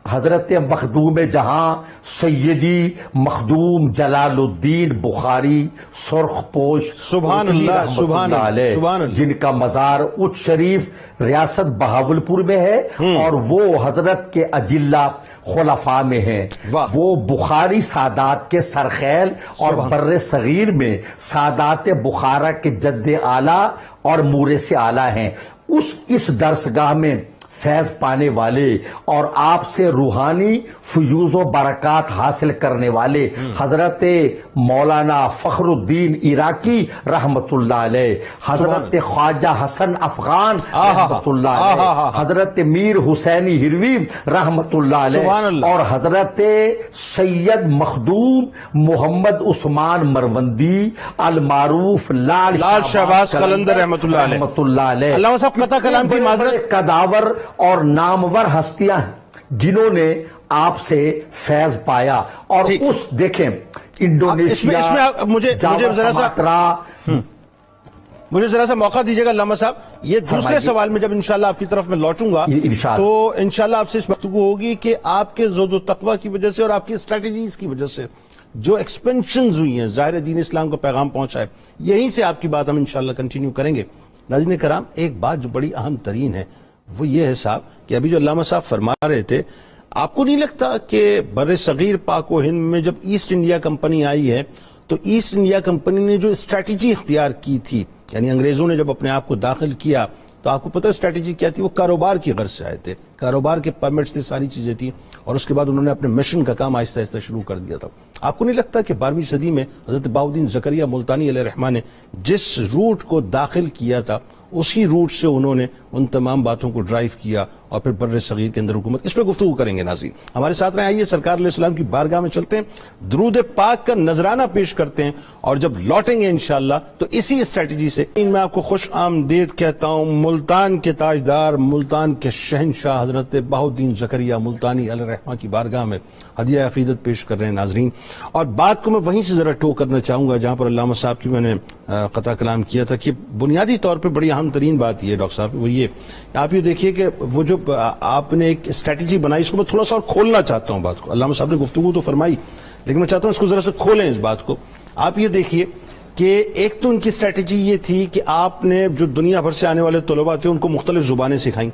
حضرت مخدوم جہاں سیدی مخدوم جلال الدین بخاری سرخ پوش سبحان اللہ علیہ، جن کا مزار اچ شریف ریاست بہاولپور میں ہے اور وہ حضرت کے اجلہ خلفاء میں ہیں۔ وہ بخاری سادات کے سرخیل اور بر صغیر میں سادات بخارا کے جد اعلیٰ اور مورث اعلیٰ ہیں۔ اس درسگاہ میں فیض پانے والے اور آپ سے روحانی فیوز و برکات حاصل کرنے والے حضرت مولانا فخر الدین عراقی رحمت اللہ علیہ، حضرت خواجہ حسن افغان رحمت اللہ علیہ، حضرت میر حسینی ہروی رحمت اللہ علیہ، اور حضرت سید مخدوم محمد عثمان مروندی المعروف لال شہباز قلندر رحمت اللہ علیہ۔ علامہ صاحب قطع کلام کی معذرت، قداور اور نامور ہستیاں ہیں جنہوں نے آپ سے فیض پایا۔ اور اس دیکھیں انڈونیشیا، مجھے ذرا سا موقع دیجیے گا علامہ صاحب، یہ دوسرے سوال میں جب انشاءاللہ آپ کی طرف میں لوٹوں گا تو انشاءاللہ آپ سے اس گفتگو ہوگی کہ آپ کے زہد و تقوی کی وجہ سے اور آپ کی اسٹریٹجیز کی وجہ سے جو ایکسپینشنز ہوئی ہیں، ظاہر دین اسلام کو پیغام پہنچا ہے، یہیں سے آپ کی بات ہم انشاءاللہ کنٹینیو کریں گے۔ ناظرین کرام، ایک بات جو بڑی اہم ترین ہے وہ یہ ہے صاحب کہ ابھی جو علامہ صاحب فرما رہے تھے، آپ کو نہیں لگتا کہ بر صغیر پاک و ہند میں جب ایسٹ انڈیا کمپنی آئی ہے تو ایسٹ انڈیا کمپنی نے جو اسٹریٹجی اختیار کی تھی، یعنی انگریزوں نے جب اپنے آپ کو داخل کیا تو آپ کو پتہ اسٹریٹجی کیا تھی؟ وہ کاروبار کی غرض سے آئے تھے، کاروبار کے پرمٹس تھے، ساری چیزیں تھیں، اور اس کے بعد انہوں نے اپنے مشن کا کام آہستہ آہستہ شروع کر دیا تھا۔ آپ کو نہیں لگتا کہ 12ویں صدی میں حضرت بہاؤالدین زکریا ملتانی علیہ الرحمہ نے جس روٹ کو داخل کیا تھا اسی روٹ سے انہوں نے ان تمام باتوں کو ڈرائیو کیا اور پھر بر صغیر کے اندر حکومت؟ اس پہ گفتگو کریں گے ناظرین، ہمارے ساتھ رہیں۔ آئیے سرکار علیہ السلام کی بارگاہ میں چلتے ہیں، درود پاک کا نذرانہ پیش کرتے ہیں، اور جب لوٹیں گے انشاءاللہ تو اسی اسٹریٹجی سے میں آپ کو خوش آمدید کہتا ہوں ملتان کے تاجدار، ملتان کے شہنشاہ حضرت بہاؤالدین زکریا ملتانی علیہ الرحمہ کی بارگاہ میں ہدیہ عقیدت پیش کر رہے ہیں ناظرین۔ اور بات کو میں وہیں سے ذرا ٹو کرنا چاہوں گا جہاں پر علامہ صاحب کی میں نے قطع کلام کیا تھا، کہ بنیادی طور پہ بڑی اہم ترین بات یہ ڈاکٹر صاحب، وہ یہ آپ یہ دیکھیے کہ وہ جو آپ نے ایک اسٹریٹجی بنائی، اس کو میں تھوڑا سا اور کھولنا چاہتا ہوں بات کو۔ علامہ صاحب نے گفتگو تو فرمائی لیکن میں چاہتا ہوں اس کو ذرا سے کھولیں اس بات کو۔ آپ یہ دیکھیے کہ ایک تو ان کی اسٹریٹجی یہ تھی کہ آپ نے جو دنیا بھر سے آنے والے طلباء تھے ان کو مختلف زبانیں سکھائیں،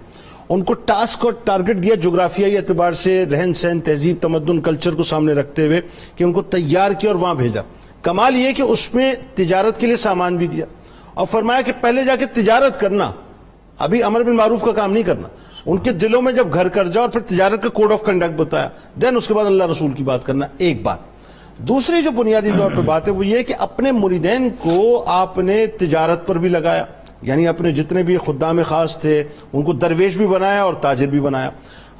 ان کو ٹاسک اور ٹارگٹ دیا جغرافیائی اعتبار سے، رہن سہن، تہذیب، تمدن، کلچر کو سامنے رکھتے ہوئے کہ ان کو تیار کیا اور وہاں بھیجا۔ کمال یہ کہ اس میں تجارت کے لیے سامان بھی دیا اور فرمایا کہ پہلے جا کے تجارت کرنا، ابھی امر بالمعروف کا کام نہیں کرنا۔ ان کے دلوں میں جب گھر کر جاؤ اور پھر تجارت کا کوڈ آف کنڈکٹ بتایا، دین اس کے بعد اللہ رسول کی بات کرنا۔ ایک بات۔ دوسری جو بنیادی طور پر بات ہے وہ یہ کہ اپنے مریدین کو آپ نے تجارت پر بھی لگایا، یعنی اپنے جتنے بھی خدام خاص تھے ان کو درویش بھی بنایا اور تاجر بھی بنایا۔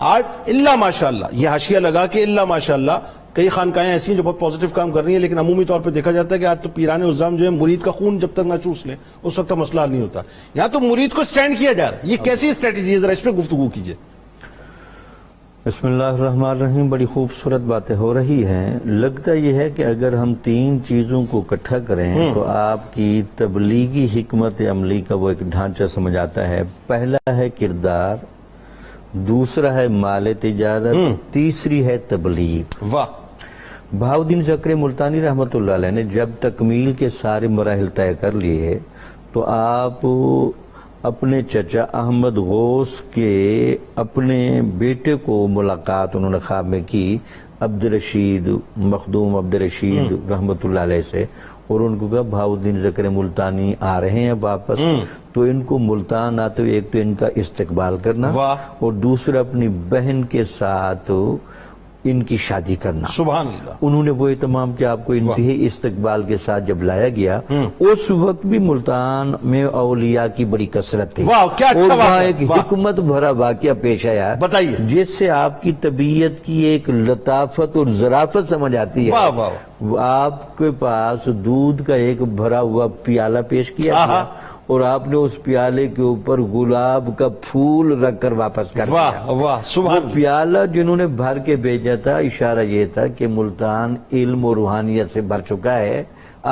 آج اللہ ماشاءاللہ، یہ حاشیہ لگا کہ اللہ ماشاءاللہ کئی خانقاہیں ایسی ہیں جو بہت پازیٹیو کام کر رہی ہیں، لیکن عمومی طور پہ دیکھا جاتا ہے کہ آج تو پیران عظام جو ہے مرید کا خون جب تک نہ چوس لیں اس وقت مسئلہ نہیں ہوتا۔ یہاں تو مرید کو سٹینڈ کیا جا رہا ہے، یہ کیسی اسٹریٹجی ہے؟ ذرا اس پہ گفتگو کیجئے۔ بسم اللہ الرحمن الرحیم۔ بڑی خوبصورت باتیں ہو رہی ہیں۔ لگتا یہ ہے کہ اگر ہم 3 چیزوں کو اکٹھا کریں تو آپ کی تبلیغی حکمت عملی کا وہ ایک ڈھانچہ سمجھ آتا ہے۔ پہلا ہے کردار، دوسرا ہے مال تجارت، تیسری ہے تبلیغ۔ واہ! بہاؤدین زکری ملتانی رحمۃ اللہ علیہ نے جب تکمیل کے سارے مراحل طے کر لیے تو آپ اپنے چچا احمد غوث کے اپنے بیٹے کو ملاقات انہوں نے خواب میں کی، عبد الرشید مخدوم عبد الرشید رحمۃ اللہ علیہ سے، اور ان کو کہا بہاؤدین زکری ملتانی آ رہے ہیں واپس، تو ان کو ملتان آتے ہوئے ایک تو ان کا استقبال کرنا اور دوسرا اپنی بہن کے ساتھ ان کی شادی کرنا۔ سبحان اللہ۔ انہوں نے وہ اہتمام کیا، آپ کو انتہائی استقبال کے ساتھ جب لایا گیا، اس وقت بھی ملتان میں اولیاء کی بڑی کثرت تھی، واہ کیا اچھا اور وہاں واقعہ، ایک حکمت بھرا واقعہ پیش آیا، بتائیے، جس سے آپ کی طبیعت کی ایک لطافت اور ظرافت سمجھ آتی ہے۔ واہ واہ، آپ کے پاس دودھ کا ایک بھرا ہوا پیالہ پیش کیا گیا اور آپ نے اس پیالے کے اوپر گلاب کا پھول رکھ کر واپس کر دیا۔ واہ واہ، سبحان اللہ۔ پیالہ جنہوں نے بھر کے بھیجا تھا، اشارہ یہ تھا کہ ملتان علم اور روحانیت سے بھر چکا ہے،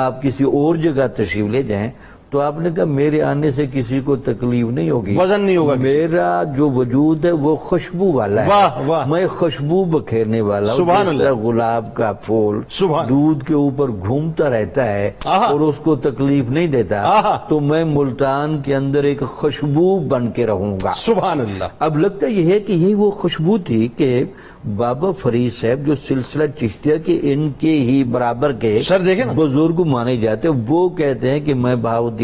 آپ کسی اور جگہ تشریف لے جائیں۔ تو آپ نے کہا میرے آنے سے کسی کو تکلیف نہیں ہوگی، وزن نہیں ہوگا، میرا جو وجود ہے وہ خوشبو والا ہے، واہ واہ، میں خوشبو بکھیرنے والا ہوں، سبحان اللہ۔ گلاب کا پھول سبحان، دودھ کے اوپر گھومتا رہتا ہے اور اس کو تکلیف نہیں دیتا، تو میں ملتان کے اندر ایک خوشبو بن کے رہوں گا۔ سبحان اللہ۔ اب لگتا یہ ہے کہ یہی وہ خوشبو تھی کہ بابا فرید صاحب جو سلسلہ چشتیہ کے ان کے ہی برابر کے سر دیکھیں نا، بزرگ مانے جاتے، وہ کہتے ہیں کہ میں بہاؤدین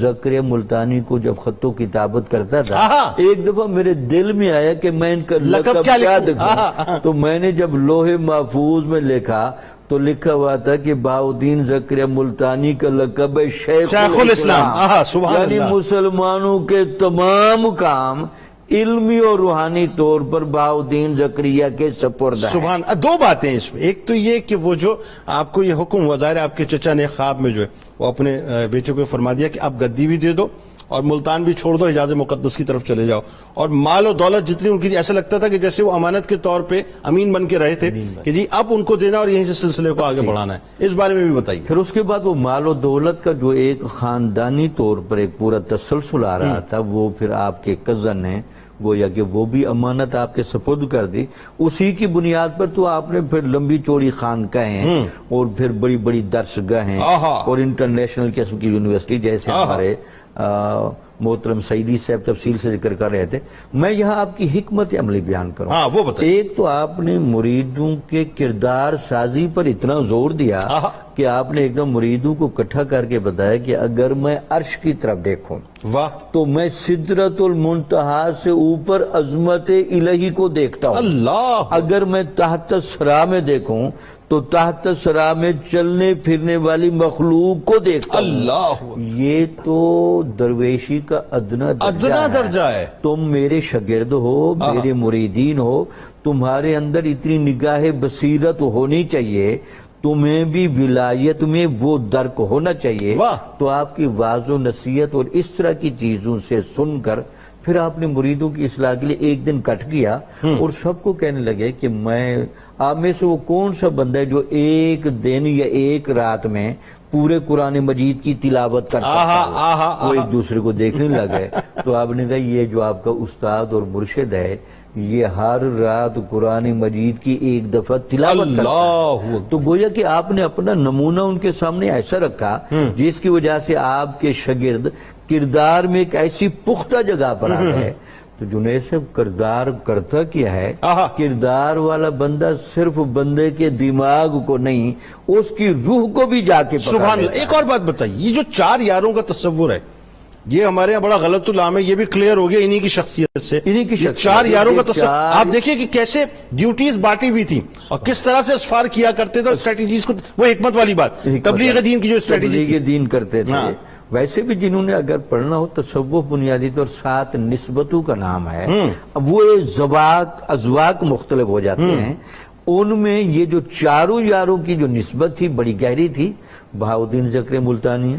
زکری ملتانی کو جب خط و کتابت کرتا تھا، ایک دفعہ میرے دل میں آیا کہ میں ان کا لقب کیا لکھوں، تو میں نے جب لوح محفوظ میں لکھا تو لکھا ہوا تھا کہ بہاؤدین زکری ملتانی کا لقب ہے شیخ الاسلام، یعنی مسلمانوں کے تمام کام علمی اور روحانی طور پر بہاؤدین زکریہ کے سپرد ہے۔ سبحان۔ دو باتیں اس میں، ایک تو یہ کہ وہ جو آپ کو یہ حکم ہوا، ظاہر آپ کے چچا نے خواب میں جو ہے وہ اپنے بیٹے کو فرما دیا کہ آپ گدی بھی دے دو اور ملتان بھی چھوڑ دو، حجاز مقدس کی طرف چلے جاؤ، اور مال و دولت جتنی ان کی تھی، ایسا لگتا تھا کہ جیسے وہ امانت کے طور پہ امین بن کے رہے تھے کہ جی اب ان کو دینا اور یہیں سے سلسلے کو آگے بڑھانا ہے۔ اس بارے میں بھی بتائیے۔ پھر اس کے بعد وہ مال و دولت کا جو ایک خاندانی طور پر ایک پورا تسلسل آ رہا تھا، وہ پھر آپ کے کزن ہیں، گویا کہ وہ بھی امانت آپ کے سپرد کر دی، اسی کی بنیاد پر تو آپ نے پھر لمبی چوڑی خانقاہیں اور پھر بڑی بڑی درسگاہیں اور انٹرنیشنل قسم کی یونیورسٹی، جیسے ہمارے محترم سعیدی صاحب تفصیل سے ذکر کر رہے تھے۔ میں یہاں آپ کی حکمت عملی بیان کروں۔ وہ بتائیے۔ ایک تو آپ نے مریدوں کے کردار سازی پر اتنا زور دیا کہ آپ نے ایک دم مریدوں کو اکٹھا کر کے بتایا کہ اگر میں عرش کی طرف دیکھوں تو میں سدرۃ المنتہا سے اوپر عظمت الہی کو دیکھتا ہوں، اللہ، اگر میں تحت سرا میں دیکھوں تو تحت سرا میں چلنے پھرنے والی مخلوق کو دیکھتا ہوں۔ اللہ، یہ تو درویشی کا ادنا درجہ ہے۔ تم میرے شاگرد ہو، میرے مریدین ہو، تمہارے اندر اتنی نگاہ بصیرت ہونی چاہیے، تمہیں بھی ولایت میں وہ درک ہونا چاہیے۔ تو آپ کی واضح و نصیحت اور اس طرح کی چیزوں سے سن کر پھر آپ نے مریدوں کی اصلاح کے لیے ایک دن کٹ کیا اور سب کو کہنے لگے کہ میں آپ میں سے وہ کون سا بندہ ہے جو ایک دن یا ایک رات میں پورے قرآن مجید کی تلاوت کر سکتا ہے۔ وہ ایک دوسرے کو دیکھنے لگے تو آپ نے کہا یہ جو آپ کا استاد اور مرشد ہے یہ ہر رات قرآن مجید کی ایک دفعہ تلاوت کرتا ہے، تو گویا کہ آپ نے اپنا نمونہ ان کے سامنے ایسا رکھا جس کی وجہ سے آپ کے شاگرد کردار میں ایک ایسی پختہ جگہ پر آ گئے۔ تو جنید صاحب کردار کرتا کیا ہے؟ کردار والا بندہ صرف بندے کے دماغ کو نہیں، اس کی روح کو بھی جا کے پکڑ لیتا ہے۔ ایک اور بات بتائیے، یہ جو چار یاروں کا تصور ہے یہ ہمارے یہاں بڑا غلط العام ہے، یہ بھی کلیئر ہو گیا انہی کی شخصیت سے۔ چار یاروں کا تصور آپ دیکھیے کہ کیسے ڈیوٹیز بانٹی ہوئی تھی اور کس طرح سے اسفار کیا کرتے تھے، اسٹریٹجیز کو، وہ حکمت والی بات، تبلیغ دین کی جو اسٹریٹجی تبلیغ دین کرتے تھے۔ ویسے بھی جنہوں نے اگر پڑھنا ہو تصوف بنیادی طور 7 نسبتوں کا نام ہے، اب وہ ازواق مختلف ہو جاتے ہیں، ان میں یہ جو چاروں یاروں کی جو نسبت تھی بڑی گہری تھی۔ بہاؤدین زکری ملتانی،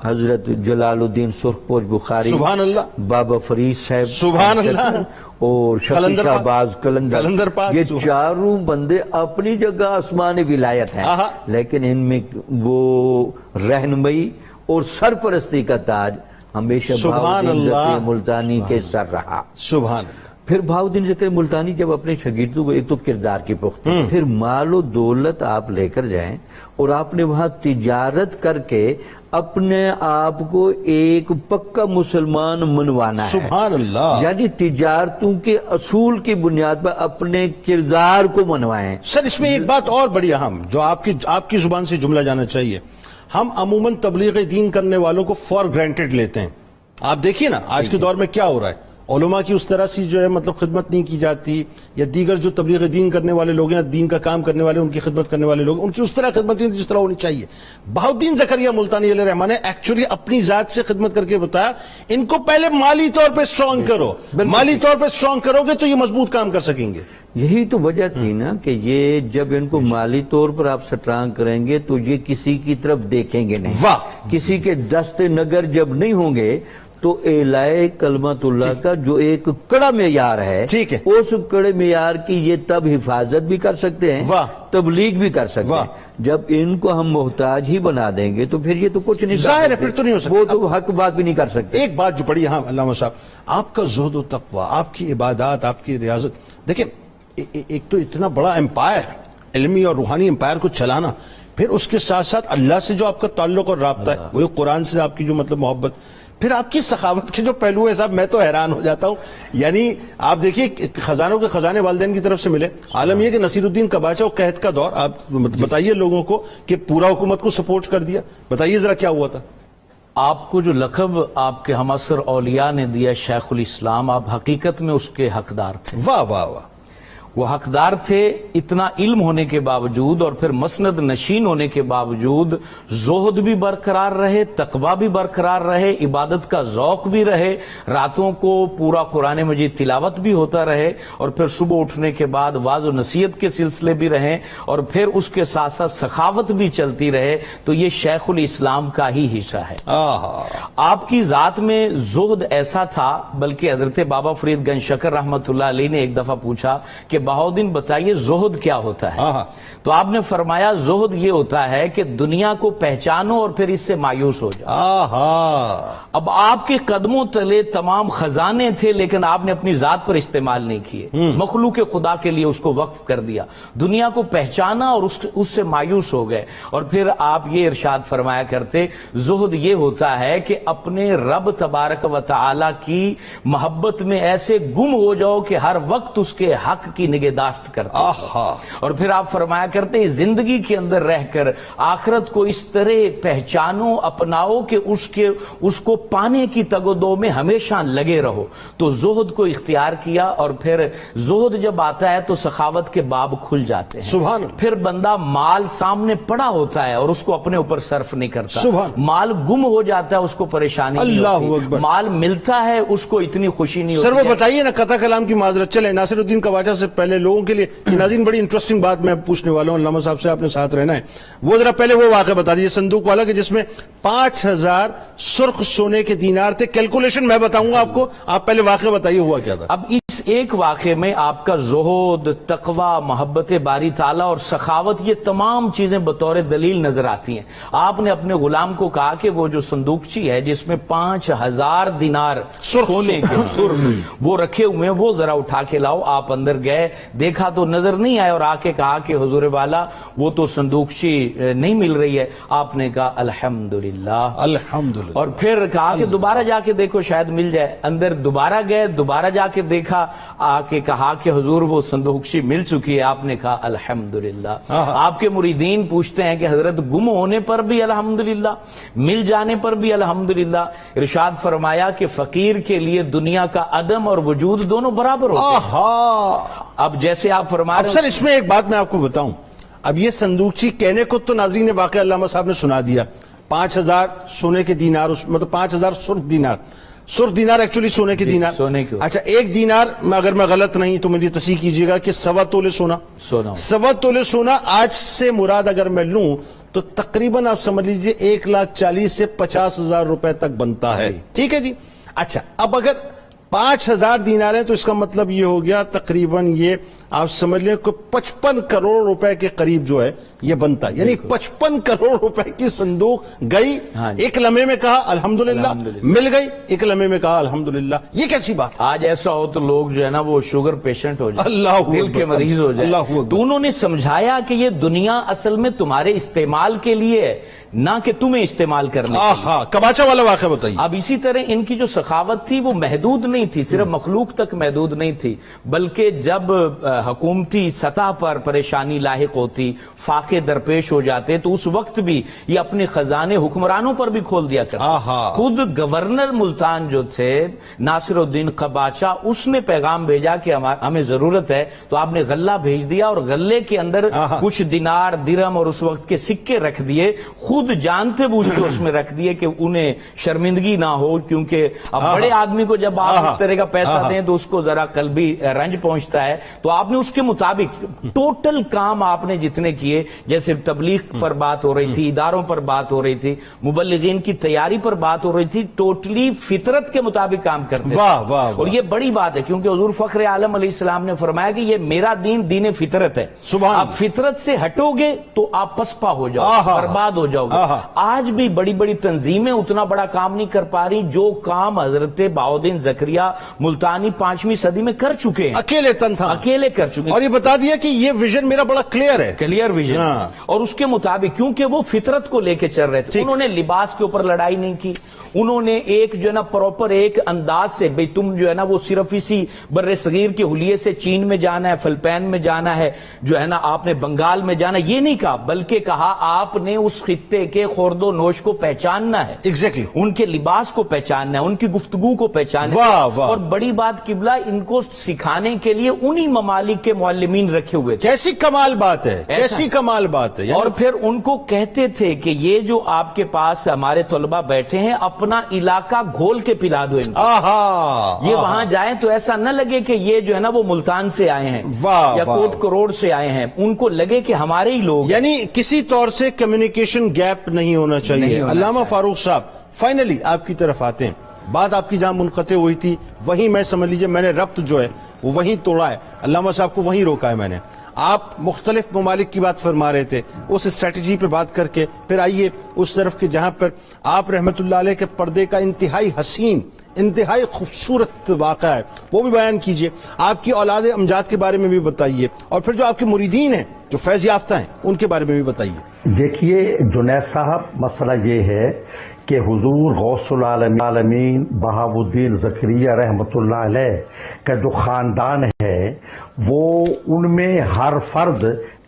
حضرت جلال الدین سرخپوش بخاری، سبحان اللہ، بابا فرید صاحب، سبحان اللہ، اور شفیع شہباز قلندر، یہ چاروں بندے اپنی جگہ آسمان ولایت ہیں، لیکن ان میں وہ رہنمائی اور سرپرستی کا تاج ہمیشہ بہاؤدین زکری ملتانی کے سر رہا۔ سبحان اللہ۔ پھر بہاؤدین ذکر ملتانی جب اپنے شاگردوں کو ایک تو کردار کی پختہ، پھر مال و دولت آپ لے کر جائیں اور آپ نے وہاں تجارت کر کے اپنے آپ کو ایک پکا مسلمان منوانا ہے. سبحان اللہ. یعنی تجارتوں کے اصول کی بنیاد پر اپنے کردار کو منوائیں. سر اس میں ایک بات اور بڑی اہم جو آپ کی زبان سے جملہ جانا چاہیے. ہم عموماً تبلیغ دین کرنے والوں کو فار گرانٹیڈ لیتے ہیں. آپ دیکھیے نا آج کے دور میں کیا ہو رہا ہے، علماء کی اس طرح سی جو ہے مطلب خدمت نہیں کی جاتی، یا دیگر جو تبلیغ دین کرنے والے لوگ ہیں، دین کا کام کرنے والے، ان کی خدمت کرنے والے لوگ، ان کی اس طرح خدمت نہیں جس طرح ہونی چاہیے. بہاؤدین زکریا ملتانی علیہ الرحمہ نے ایکچولی اپنی ذات سے خدمت کر کے بتایا ان کو پہلے مالی طور پہ سٹرونگ کرو، مالی طور پہ سٹرونگ کرو گے تو یہ مضبوط کام کر سکیں گے. یہی تو وجہ تھی نا کہ یہ جب ان کو مالی طور پر آپ سٹرانگ کریں گے تو یہ کسی کی طرف دیکھیں گے نہیں. واہ. کسی کے دست نگر جب نہیں ہوں گے تو اعلائے کلمت اللہ کا جو ایک کڑا معیار ہے، ٹھیک ہے، اس کڑے معیار کی یہ تب حفاظت بھی کر سکتے ہیں، واہ، تبلیغ بھی کر سکتے واہ. ہیں. جب ان کو ہم محتاج ہی بنا دیں گے تو پھر یہ تو کچھ نہیں کر ظاہر ہے، سکتے. پھر تو نہیں ہو سکتا. وہ تو حق بات بھی نہیں کر سکتے. ایک بات جو پڑی یہاں علامہ صاحب، آپ کا زہد و تقوی، آپ کی عبادات، آپ کی ریاضت، دیکھیں ایک تو اتنا بڑا امپائر، علمی اور روحانی امپائر کو چلانا، پھر اس کے ساتھ ساتھ اللہ سے جو آپ کا تعلق اور رابطہ ہے، وہ قرآن سے آپ کی جو مطلب محبت، پھر آپ کی سخاوت کے جو پہلو ہے صاحب، میں تو حیران ہو جاتا ہوں. یعنی آپ دیکھیے خزانوں کے خزانے والدین کی طرف سے ملے. عالم یہ کہ نصیر الدین کباچا و قحط کا دور، آپ بتائیے لوگوں کو کہ پورا حکومت کو سپورٹ کر دیا، بتائیے ذرا کیا ہوا تھا. آپ کو جو لقب آپ کے ہمعصر اولیاء نے دیا شیخ الاسلام، آپ حقیقت میں اس کے حقدار تھے. واہ واہ واہ. وہ حقدار تھے. اتنا علم ہونے کے باوجود اور پھر مسند نشین ہونے کے باوجود زہد بھی برقرار رہے، تقوی بھی برقرار رہے، عبادت کا ذوق بھی رہے، راتوں کو پورا قرآن مجید تلاوت بھی ہوتا رہے، اور پھر صبح اٹھنے کے بعد واعظ و نصیحت کے سلسلے بھی رہیں، اور پھر اس کے ساتھ ساتھ سخاوت بھی چلتی رہے. تو یہ شیخ الاسلام کا ہی حصہ ہے. آپ کی ذات میں زہد ایسا تھا، بلکہ حضرت بابا فرید گنج شکر رحمت اللہ علیہ نے ایک دفعہ پوچھا کہ بہاؤدین بتائیے زہد کیا ہوتا ہے؟ تو آپ نے فرمایا زہد یہ ہوتا ہے کہ دنیا کو پہچانو اور پھر اس سے مایوس ہو جاؤ. اب آپ کے قدموں تلے تمام خزانے تھے، لیکن آپ نے اپنی ذات پر استعمال نہیں کیے، مخلوق خدا کے لیے اس کو وقف کر دیا. دنیا کو پہچانا اور اس سے مایوس ہو گئے. اور پھر آپ یہ ارشاد فرمایا کرتے زہد یہ ہوتا ہے کہ اپنے رب تبارک و تعالی کی محبت میں ایسے گم ہو جاؤ کہ ہر وقت اس کے حق کی نگہداشت کرتے. اور پھر آپ فرمایا کرتے زندگی کے اندر رہ کر آخرت کو اس طرح پہچانو، اپناؤ کہ اس کو پانے کی تگ و دو میں ہمیشہ لگے رہو. تو زہد کو اختیار کیا، اور پھر زہد جب آتا ہے تو سخاوت کے باب کھل جاتے ہیں. سبحان اللہ. پھر بندہ مال سامنے پڑا ہوتا ہے اور اس کو اپنے اوپر صرف نہیں کرتا. مال گم ہو جاتا ہے، اس کو پریشانی نہیں ہوتی. مال ملتا ہے، اس کو اتنی خوشی نہیں ہوتی. سر وہ بتائیے نا قطع کلام کی معذرت، چلے ناصر الدین کباچا سے پہلے لوگوں کے لیے ناظرین بڑی انٹرسٹنگ بات میں پوچھنے والا ہوں، علامہ صاحب سے آپ نے ساتھ رہنا ہے. وہ ذرا پہلے وہ واقعہ بتا دیجیے صندوق والا کہ جس میں 5000 سرخ سونے کے دینار تھے. کیلکولیشن میں بتاؤں گا آپ کو، آپ پہلے واقعہ بتائیے ہوا کیا تھا. اب اس ایک واقعے میں آپ کا زہد، تقوی، محبت باری تعالیٰ اور سخاوت، یہ تمام چیزیں بطور دلیل نظر آتی ہیں. آپ نے اپنے غلام کو کہا کہ وہ جو صندوقچی ہے جس میں 5000 دینار سونے کے وہ رکھے ہوئے ہیں، وہ ذرا اٹھا کے لاؤ. آپ اندر گئے، دیکھا تو نظر نہیں آئے، اور آ کے کہا کہ حضور والا وہ تو صندوقچی نہیں مل رہی ہے. آپ نے کہا الحمدللہ الحمدللہ، اور پھر کہا کہ دوبارہ جا کے دیکھو شاید مل جائے. اندر دوبارہ گئے، دوبارہ جا کے دیکھا، آ کے کہا کہ حضور وہ صندوقچی مل چکی ہے. آپ نے کہا الحمدللہ. آپ کے مریدین پوچھتے ہیں کہ حضرت گم ہونے پر بھی الحمدللہ، مل جانے پر بھی الحمدللہ. ارشاد فرمایا کہ فقیر کے لیے دنیا کا عدم اور وجود دونوں برابر ہوتے ہیں. اب جیسے آپ فرما رہے ہیں، سر اس میں ایک بات میں آپ کو بتاؤں. اب یہ صندوقچی کہنے کو تو ناظرین نے واقعہ علامہ صاحب نے سنا دیا. 5000 سونے کے دینار، مطلب 5000 سرخ دینار ایکچولی سونے کے دینار. اچھا ایک دینار میں اگر میں غلط نہیں تو میری تصحیح کیجئے گا کہ 1.25 تولے سونا. 1.25 تولے سونا آج سے مراد اگر میں لوں تو تقریباً آپ سمجھ لیجئے 1,40,000 سے 50,000 روپے تک بنتا ہے. ٹھیک ہے جی. اچھا اب اگر 5,000 دینار ہیں تو اس کا مطلب یہ ہو گیا تقریباً یہ آپ سمجھ لیں کہ 55 کروڑ روپے کے قریب جو ہے یہ بنتا ہے. یعنی 55 کروڑ روپے کی صندوق گئی, ایک لمحے میں کہا الحمدللہ, مل گئی, ایک لمحے میں کہا الحمدللہ. یہ کیسی بات؟ آج ایسا ہو تو لوگ جو ہے نا وہ شوگر پیشنٹ ہو جائے, دل کے مریض ہو جائے. تو انہوں نے سمجھایا کہ یہ دنیا اصل میں تمہارے استعمال کے لیے ہے, نہ کہ تمہیں استعمال کرنے. کباچا والا واقعہ بتائیے. اب اسی طرح ان کی جو سخاوت تھی وہ محدود نہیں تھی, صرف مخلوق تک محدود نہیں تھی, بلکہ جب حکومتی سطح پر پریشانی لاحق ہوتی, فاقے درپیش ہو جاتے, تو اس وقت بھی یہ اپنے خزانے حکمرانوں پر بھی کھول دیا کرتے. خود گورنر ملتان جو تھے ناصر الدین قباچہ, اس نے پیغام بھیجا کہ ہمیں ضرورت ہے, تو آپ نے غلہ بھیج دیا اور غلے کے اندر کچھ دینار درہم اور اس وقت کے سکے رکھ دیے, خود جانتے بوجھتے اس میں رکھ دیے کہ انہیں شرمندگی نہ ہو, کیونکہ اب بڑے آدمی کو جب آپ اس طرح کا پیسہ دیں تو اس کو ذرا قلبی رنج پہنچتا ہے. تو آپ نے اس کے مطابق ٹوٹل کام آپ نے جتنے کیے, جیسے تبلیغ پر بات ہو رہی تھی, اداروں پر بات ہو رہی تھی, مبلغین کی تیاری پر بات ہو رہی تھی, ٹوٹلی فطرت کے مطابق کام کرتے تھے. اور یہ بڑی بات ہے, کیونکہ حضور فخر عالم علیہ السلام نے فرمایا کہ یہ میرا دین دین فطرت ہے. آپ فطرت سے ہٹو گے تو آپ پسپا ہو جاؤ, برباد ہو جاؤ گے. آج بھی بڑی بڑی تنظیمیں اتنا بڑا کام نہیں کر پا رہی جو کام حضرت بہاؤالدین زکریا ملتانی 5ویں صدی میں کر چکے ہیں. اکیلے تن تھا, اکیلے کر چکے ہیں. اور یہ بتا دیا کہ یہ ویژن میرا بڑا کلیئر ہے, کلیئر ویژن. اور اس کے مطابق, کیونکہ وہ فطرت کو لے کے چل رہے تھے, انہوں نے لباس کے اوپر لڑائی نہیں کی, انہوں نے ایک جو ہے نا پراپر ایک انداز سے, بھئی تم جو ہے نا وہ صرف اسی بر صغیر کے حلیے سے چین میں جانا ہے, فلپین میں جانا ہے, جو ہے نا آپ نے بنگال میں جانا ہے, یہ نہیں کہا, بلکہ کہا آپ نے اس خطے کے خورد و نوش کو پہچاننا ہے, ایگزیکٹلی ان کے لباس کو پہچاننا ہے, ان کی گفتگو کو پہچاننا ہے. اور بڑی بات قبلہ, ان کو سکھانے کے لیے انہی ممالک کے معلمین رکھے ہوئے تھے. کیسی کمال بات ہے, کیسی کمال بات ہے. اور پھر ان کو کہتے تھے کہ یہ جو آپ کے پاس ہمارے طلبہ بیٹھے ہیں, اپنا علاقہ گھول کے پلا دو ان کو. یہ وہاں جائیں تو ایسا نہ لگے کہ یہ جو ہے نا وہ ملتان سے آئے ہیں یا کوٹ کروڑ سے آئے ہیں, ان کو لگے کہ ہمارے ہی لوگ. یعنی کسی طور سے کمیونیکیشن گیپ نہیں ہونا چاہیے. علامہ فاروق صاحب, فائنلی آپ کی طرف آتے ہیں. بات آپ کی جہاں منقطع ہوئی تھی وہیں میں سمجھ لیجئے میں نے ربط جو ہے وہ وہیں توڑا ہے, علامہ صاحب کو وہیں روکا ہے میں نے. آپ مختلف ممالک کی بات فرما رہے تھے, اس اسٹریٹجی پہ بات کر کے پھر آئیے اس طرف کہ جہاں پر آپ رحمت اللہ علیہ کے پردے کا انتہائی حسین, انتہائی خوبصورت واقعہ ہے, وہ بھی بیان کیجئے. آپ کی اولاد امجاد کے بارے میں بھی بتائیے, اور پھر جو آپ کے مریدین ہیں جو فیض یافتہ ہیں ان کے بارے میں بھی بتائیے. دیکھیے جنید صاحب, مسئلہ یہ ہے کہ حضور غوث العالمین بہاؤالدین زکریا رحمت اللہ علیہ کا جو خاندان ہے وہ ان میں ہر فرد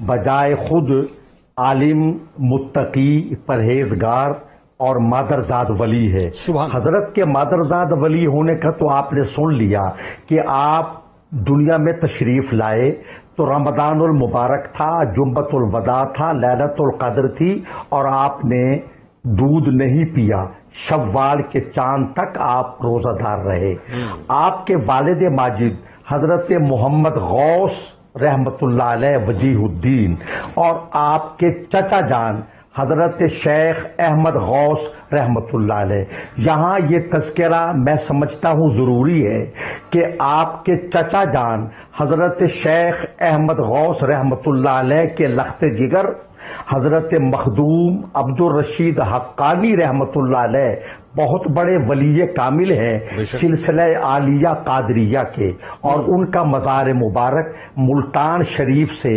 بجائے خود عالم, متقی, پرہیزگار اور مادرزاد ولی ہے. حضرت کے مادرزاد ولی ہونے کا تو آپ نے سن لیا کہ آپ دنیا میں تشریف لائے تو رمضان المبارک تھا, جمعۃ الوداع تھا, لیلۃ القدر تھی, اور آپ نے دودھ نہیں پیا. شوال کے چاند تک آپ روزہ دار رہے. آپ کے والد ماجد حضرت محمد غوث رحمت اللہ علیہ وجیہ الدین اور آپ کے چچا جان حضرت شیخ احمد غوث رحمت اللہ علیہ, یہاں یہ تذکرہ میں سمجھتا ہوں ضروری ہے کہ آپ کے چچا جان حضرت شیخ احمد غوث رحمت اللہ علیہ کے لخت جگر حضرت مخدوم عبد الرشید حقانی رحمت اللہ علیہ بہت بڑے ولی کامل ہیں سلسلہ عالیہ قادریہ کے, اور ان کا مزار مبارک ملتان شریف سے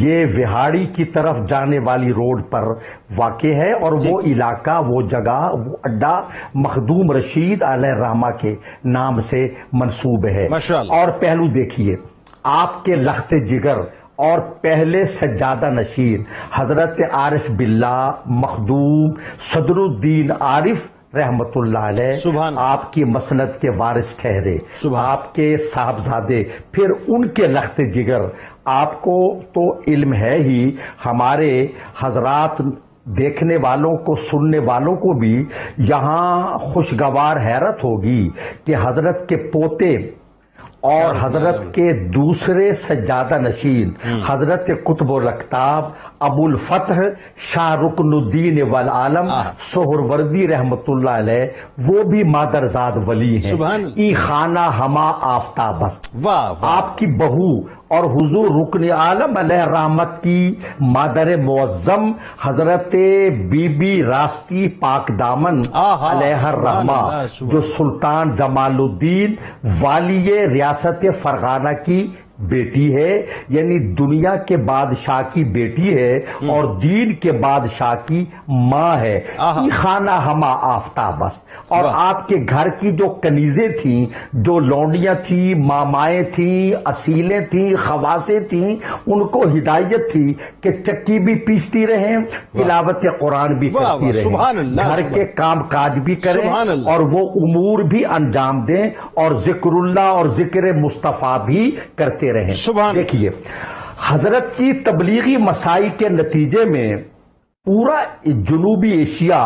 یہ وہاڑی کی طرف جانے والی روڈ پر واقع ہے, اور وہ علاقہ, وہ جگہ, وہ اڈا مخدوم رشید علیہ الرحمہ کے نام سے منسوب ہے. اور پہلو دیکھیے, آپ کے لخت جگر اور پہلے سجادہ نشین حضرت عارف باللہ مخدوم صدر الدین عارف رحمت اللہ علیہ آپ کی مسند کے وارث ٹھہرے, آپ کے صاحبزادے, پھر ان کے لخت جگر. آپ کو تو علم ہے ہی, ہمارے حضرات دیکھنے والوں کو, سننے والوں کو بھی یہاں خوشگوار حیرت ہوگی کہ حضرت کے پوتے اور حضرت کے دوسرے سجادہ نشین حضرت قطب الاقطاب ابو الفتح شاہ رکن الدین والعالم سہروردی رحمت اللہ علیہ وہ بھی مادرزاد ولی ہیں. سبحان اللہ. ای خانہ ہما آفتاب است. واہ واہ. آپ کی بہو اور حضور رکن عالم علیہ رحمت کی مادر معظم حضرت بی بی راستی پاک دامن علیہ الرحمہ جو سلطان جمال الدین والی ریاست فرغانہ کی بیٹی ہے، یعنی دنیا کے بادشاہ کی بیٹی ہے اور دین کے بادشاہ کی ماں ہے. یہ خانہ ہما آفتاب است. اور آپ کے گھر کی جو کنیزیں تھیں، جو لونڈیاں تھیں، مامائیں تھیں، اصیلیں تھیں، خواسیں تھیں، ان کو ہدایت تھی کہ چکی بھی پیستی رہیں، تلاوت قرآن بھی کرتی رہیں، گھر کے کام کاج بھی کریں اور وہ امور بھی انجام دیں اور ذکر اللہ اور ذکر مصطفیٰ بھی کرتے رہیں. دیکھیے حضرت کی تبلیغی مسائی کے نتیجے میں پورا جنوبی ایشیا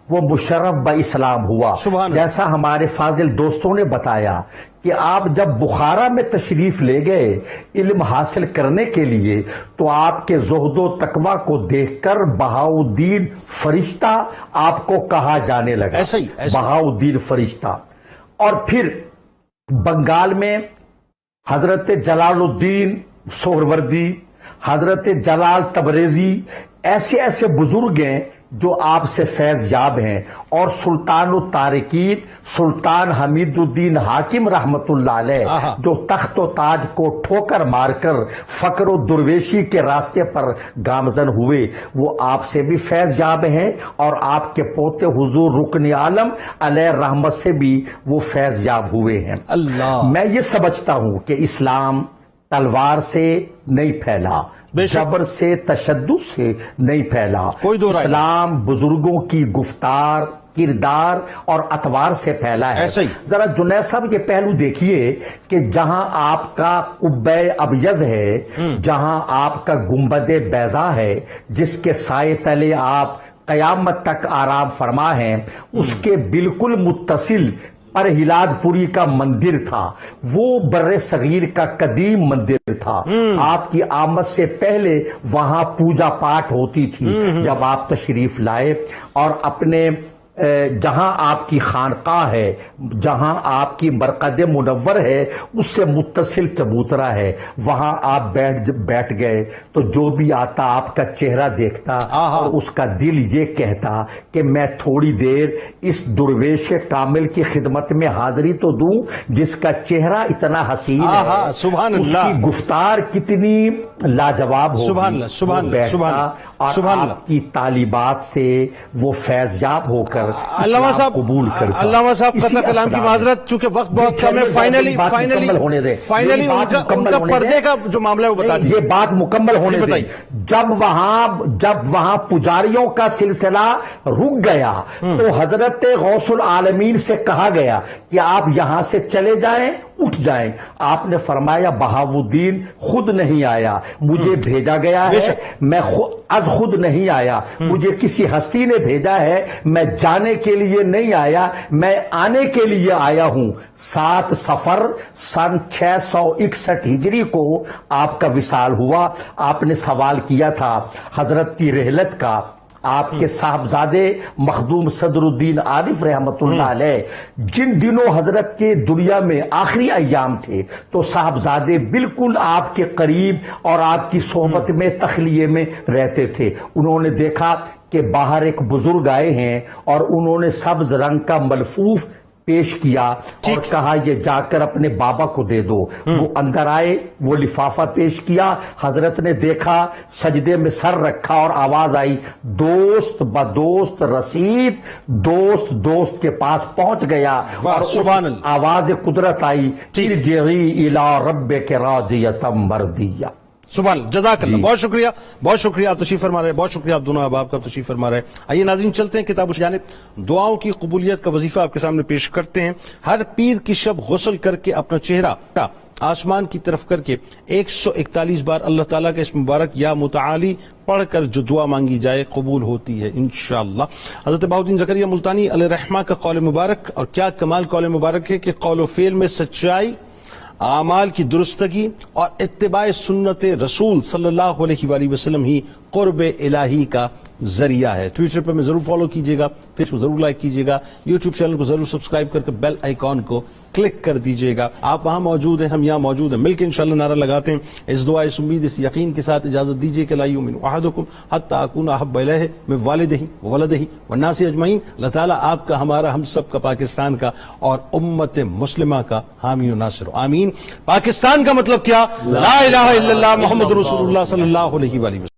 وہ مشرف با اسلام ہوا. جیسا ہمارے فاضل دوستوں نے بتایا کہ آپ جب بخارا میں تشریف لے گئے علم حاصل کرنے کے لیے تو آپ کے زہد و تقوی کو دیکھ کر بہاؤالدین فرشتہ آپ کو کہا جانے لگا. بہاؤالدین فرشتہ. اور پھر بنگال میں حضرت جلال الدین سہروردی، حضرت جلال تبریزی، ایسے بزرگ ہیں جو آپ سے فیض یاب ہیں. اور سلطان الطارقین سلطان حمید الدین حاکم رحمت اللہ علیہ جو تخت و تاج کو ٹھوکر مار کر فقر و درویشی کے راستے پر گامزن ہوئے، وہ آپ سے بھی فیض یاب ہیں اور آپ کے پوتے حضور رکن عالم علیہ رحمت سے بھی وہ فیض یاب ہوئے ہیں. میں یہ سمجھتا ہوں کہ اسلام تلوار سے نہیں پھیلا، جبر سے تشدد سے نہیں پھیلا. اسلام بزرگوں کی گفتار، کردار اور اطوار سے پھیلا ہے. ذرا جنید صاحب یہ پہلو دیکھیے کہ جہاں آپ کا قبہ ابیض ہے، جہاں آپ کا گنبد بیضا ہے، جس کے سائے تلے آپ قیامت تک آرام فرما ہیں، اس کے بالکل متصل پر ہلاد پوری کا مندر تھا. وہ بر صغیر کا قدیم مندر تھا. آپ کی آمد سے پہلے وہاں پوجا پاٹ ہوتی تھی. جب آپ تشریف لائے اور اپنے جہاں آپ کی خانقاہ ہے، جہاں آپ کی مرقد منور ہے، اس سے متصل چبوترا ہے، وہاں آپ بیٹھ گئے تو جو بھی آتا آپ کا چہرہ دیکھتا اور اس کا دل یہ کہتا کہ میں تھوڑی دیر اس درویش کامل کی خدمت میں حاضری تو دوں جس کا چہرہ اتنا حسین ہے، اس کی گفتار کتنی لاجواب ہوگی. اور آپ کی طالبات سے وہ فیض یاب ہو کر علامہ صاحب قبول کرتا. علامہ صاحب قطع کلام کی معذرت، چونکہ وقت بہت کم ہے، فائنلی ان کا پردے کا جو معاملہ ہے وہ بتا دیجیے. یہ بات مکمل ہونے دیں. جب وہاں پجاریوں کا سلسلہ رک گیا تو حضرت غوث العالمین سے کہا گیا کہ آپ یہاں سے چلے جائیں، اٹھ جائیں. آپ نے فرمایا بہاؤالدین خود نہیں آیا، مجھے بھیجا گیا ہے. میں از خود نہیں آیا، مجھے کسی ہستی نے بھیجا ہے. میں جانے کے لیے نہیں آیا، میں آنے کے لیے آیا ہوں. 7 صفر سن 661 ہجری کو آپ کا وصال ہوا. آپ نے سوال کیا تھا حضرت کی رحلت کا. آپ کے صاحبزادے مخدوم صدر الدین عارف رحمت اللہ علیہ جن دنوں حضرت کے دنیا میں آخری ایام تھے تو صاحبزادے بالکل آپ کے قریب اور آپ کی صحبت میں تخلیے میں رہتے تھے. انہوں نے دیکھا کہ باہر ایک بزرگ آئے ہیں اور انہوں نے سبز رنگ کا ملفوف پیش کیا اور کہا یہ جا کر اپنے بابا کو دے دو. وہ اندر آئے، وہ لفافہ پیش کیا. حضرت نے دیکھا، سجدے میں سر رکھا اور آواز آئی دوست بدوست رسید. دوست کے پاس پہنچ گیا اور آواز قدرت آئی ارجعی الی ربک راضیۃ مرضیہ. سبحان اللہ، جزاک اللہ. بہت شکریہ آپ تشریف فرما رہے، بہت شکریہ آپ دونوں احباب کا تشریف فرما رہے. آئیے ناظرین چلتے ہیں کتاب و جانب. دعاؤں کی قبولیت کا وظیفہ آپ کے سامنے پیش کرتے ہیں. ہر پیر کی شب غسل کر کے اپنا چہرہ آسمان کی طرف کر کے 141 بار اللہ تعالیٰ کے اس مبارک یا متعالی پڑھ کر جو دعا مانگی جائے قبول ہوتی ہے انشاءاللہ. حضرت بہاؤالدین زکریا ملتانی علیہ رحمہ کا قول مبارک، اور کیا کمال قول مبارک ہے کہ قول و فعل میں سچائی اعمال کی درستگی اور اتباع سنت رسول صلی اللہ علیہ وآلہ وسلم ہی قرب الہی کا ذریعہ ہے۔ ٹویٹر پہ میں ضرور فالو کیجئے گا، فیس بک ضرور لائک کیجئے گا، یوٹیوب چینل کو ضرور سبسکرائب کر کے بیل آئیکن کو کلک کر دیجئے گا۔ آپ وہاں موجود ہیں، ہم یہاں موجود ہیں، مل کے انشاءاللہ نعرہ لگاتے ہیں۔ اس دعا، اس امید، اس یقین کے ساتھ اجازت دیجئے کہ لا یؤمن احدکم حتی اکون احب الیہ من والدہ وولدہ والناس اجمعین۔ اللہ تعالیٰ آپ کا، ہمارا، ہم سب کا، پاکستان کا اور امت مسلمہ کا حامی و ناصر ہو، آمین۔ پاکستان کا مطلب کیا؟ لا الہ الا اللہ محمد رسول اللہ صلی اللہ علیہ وآلہ وسلم۔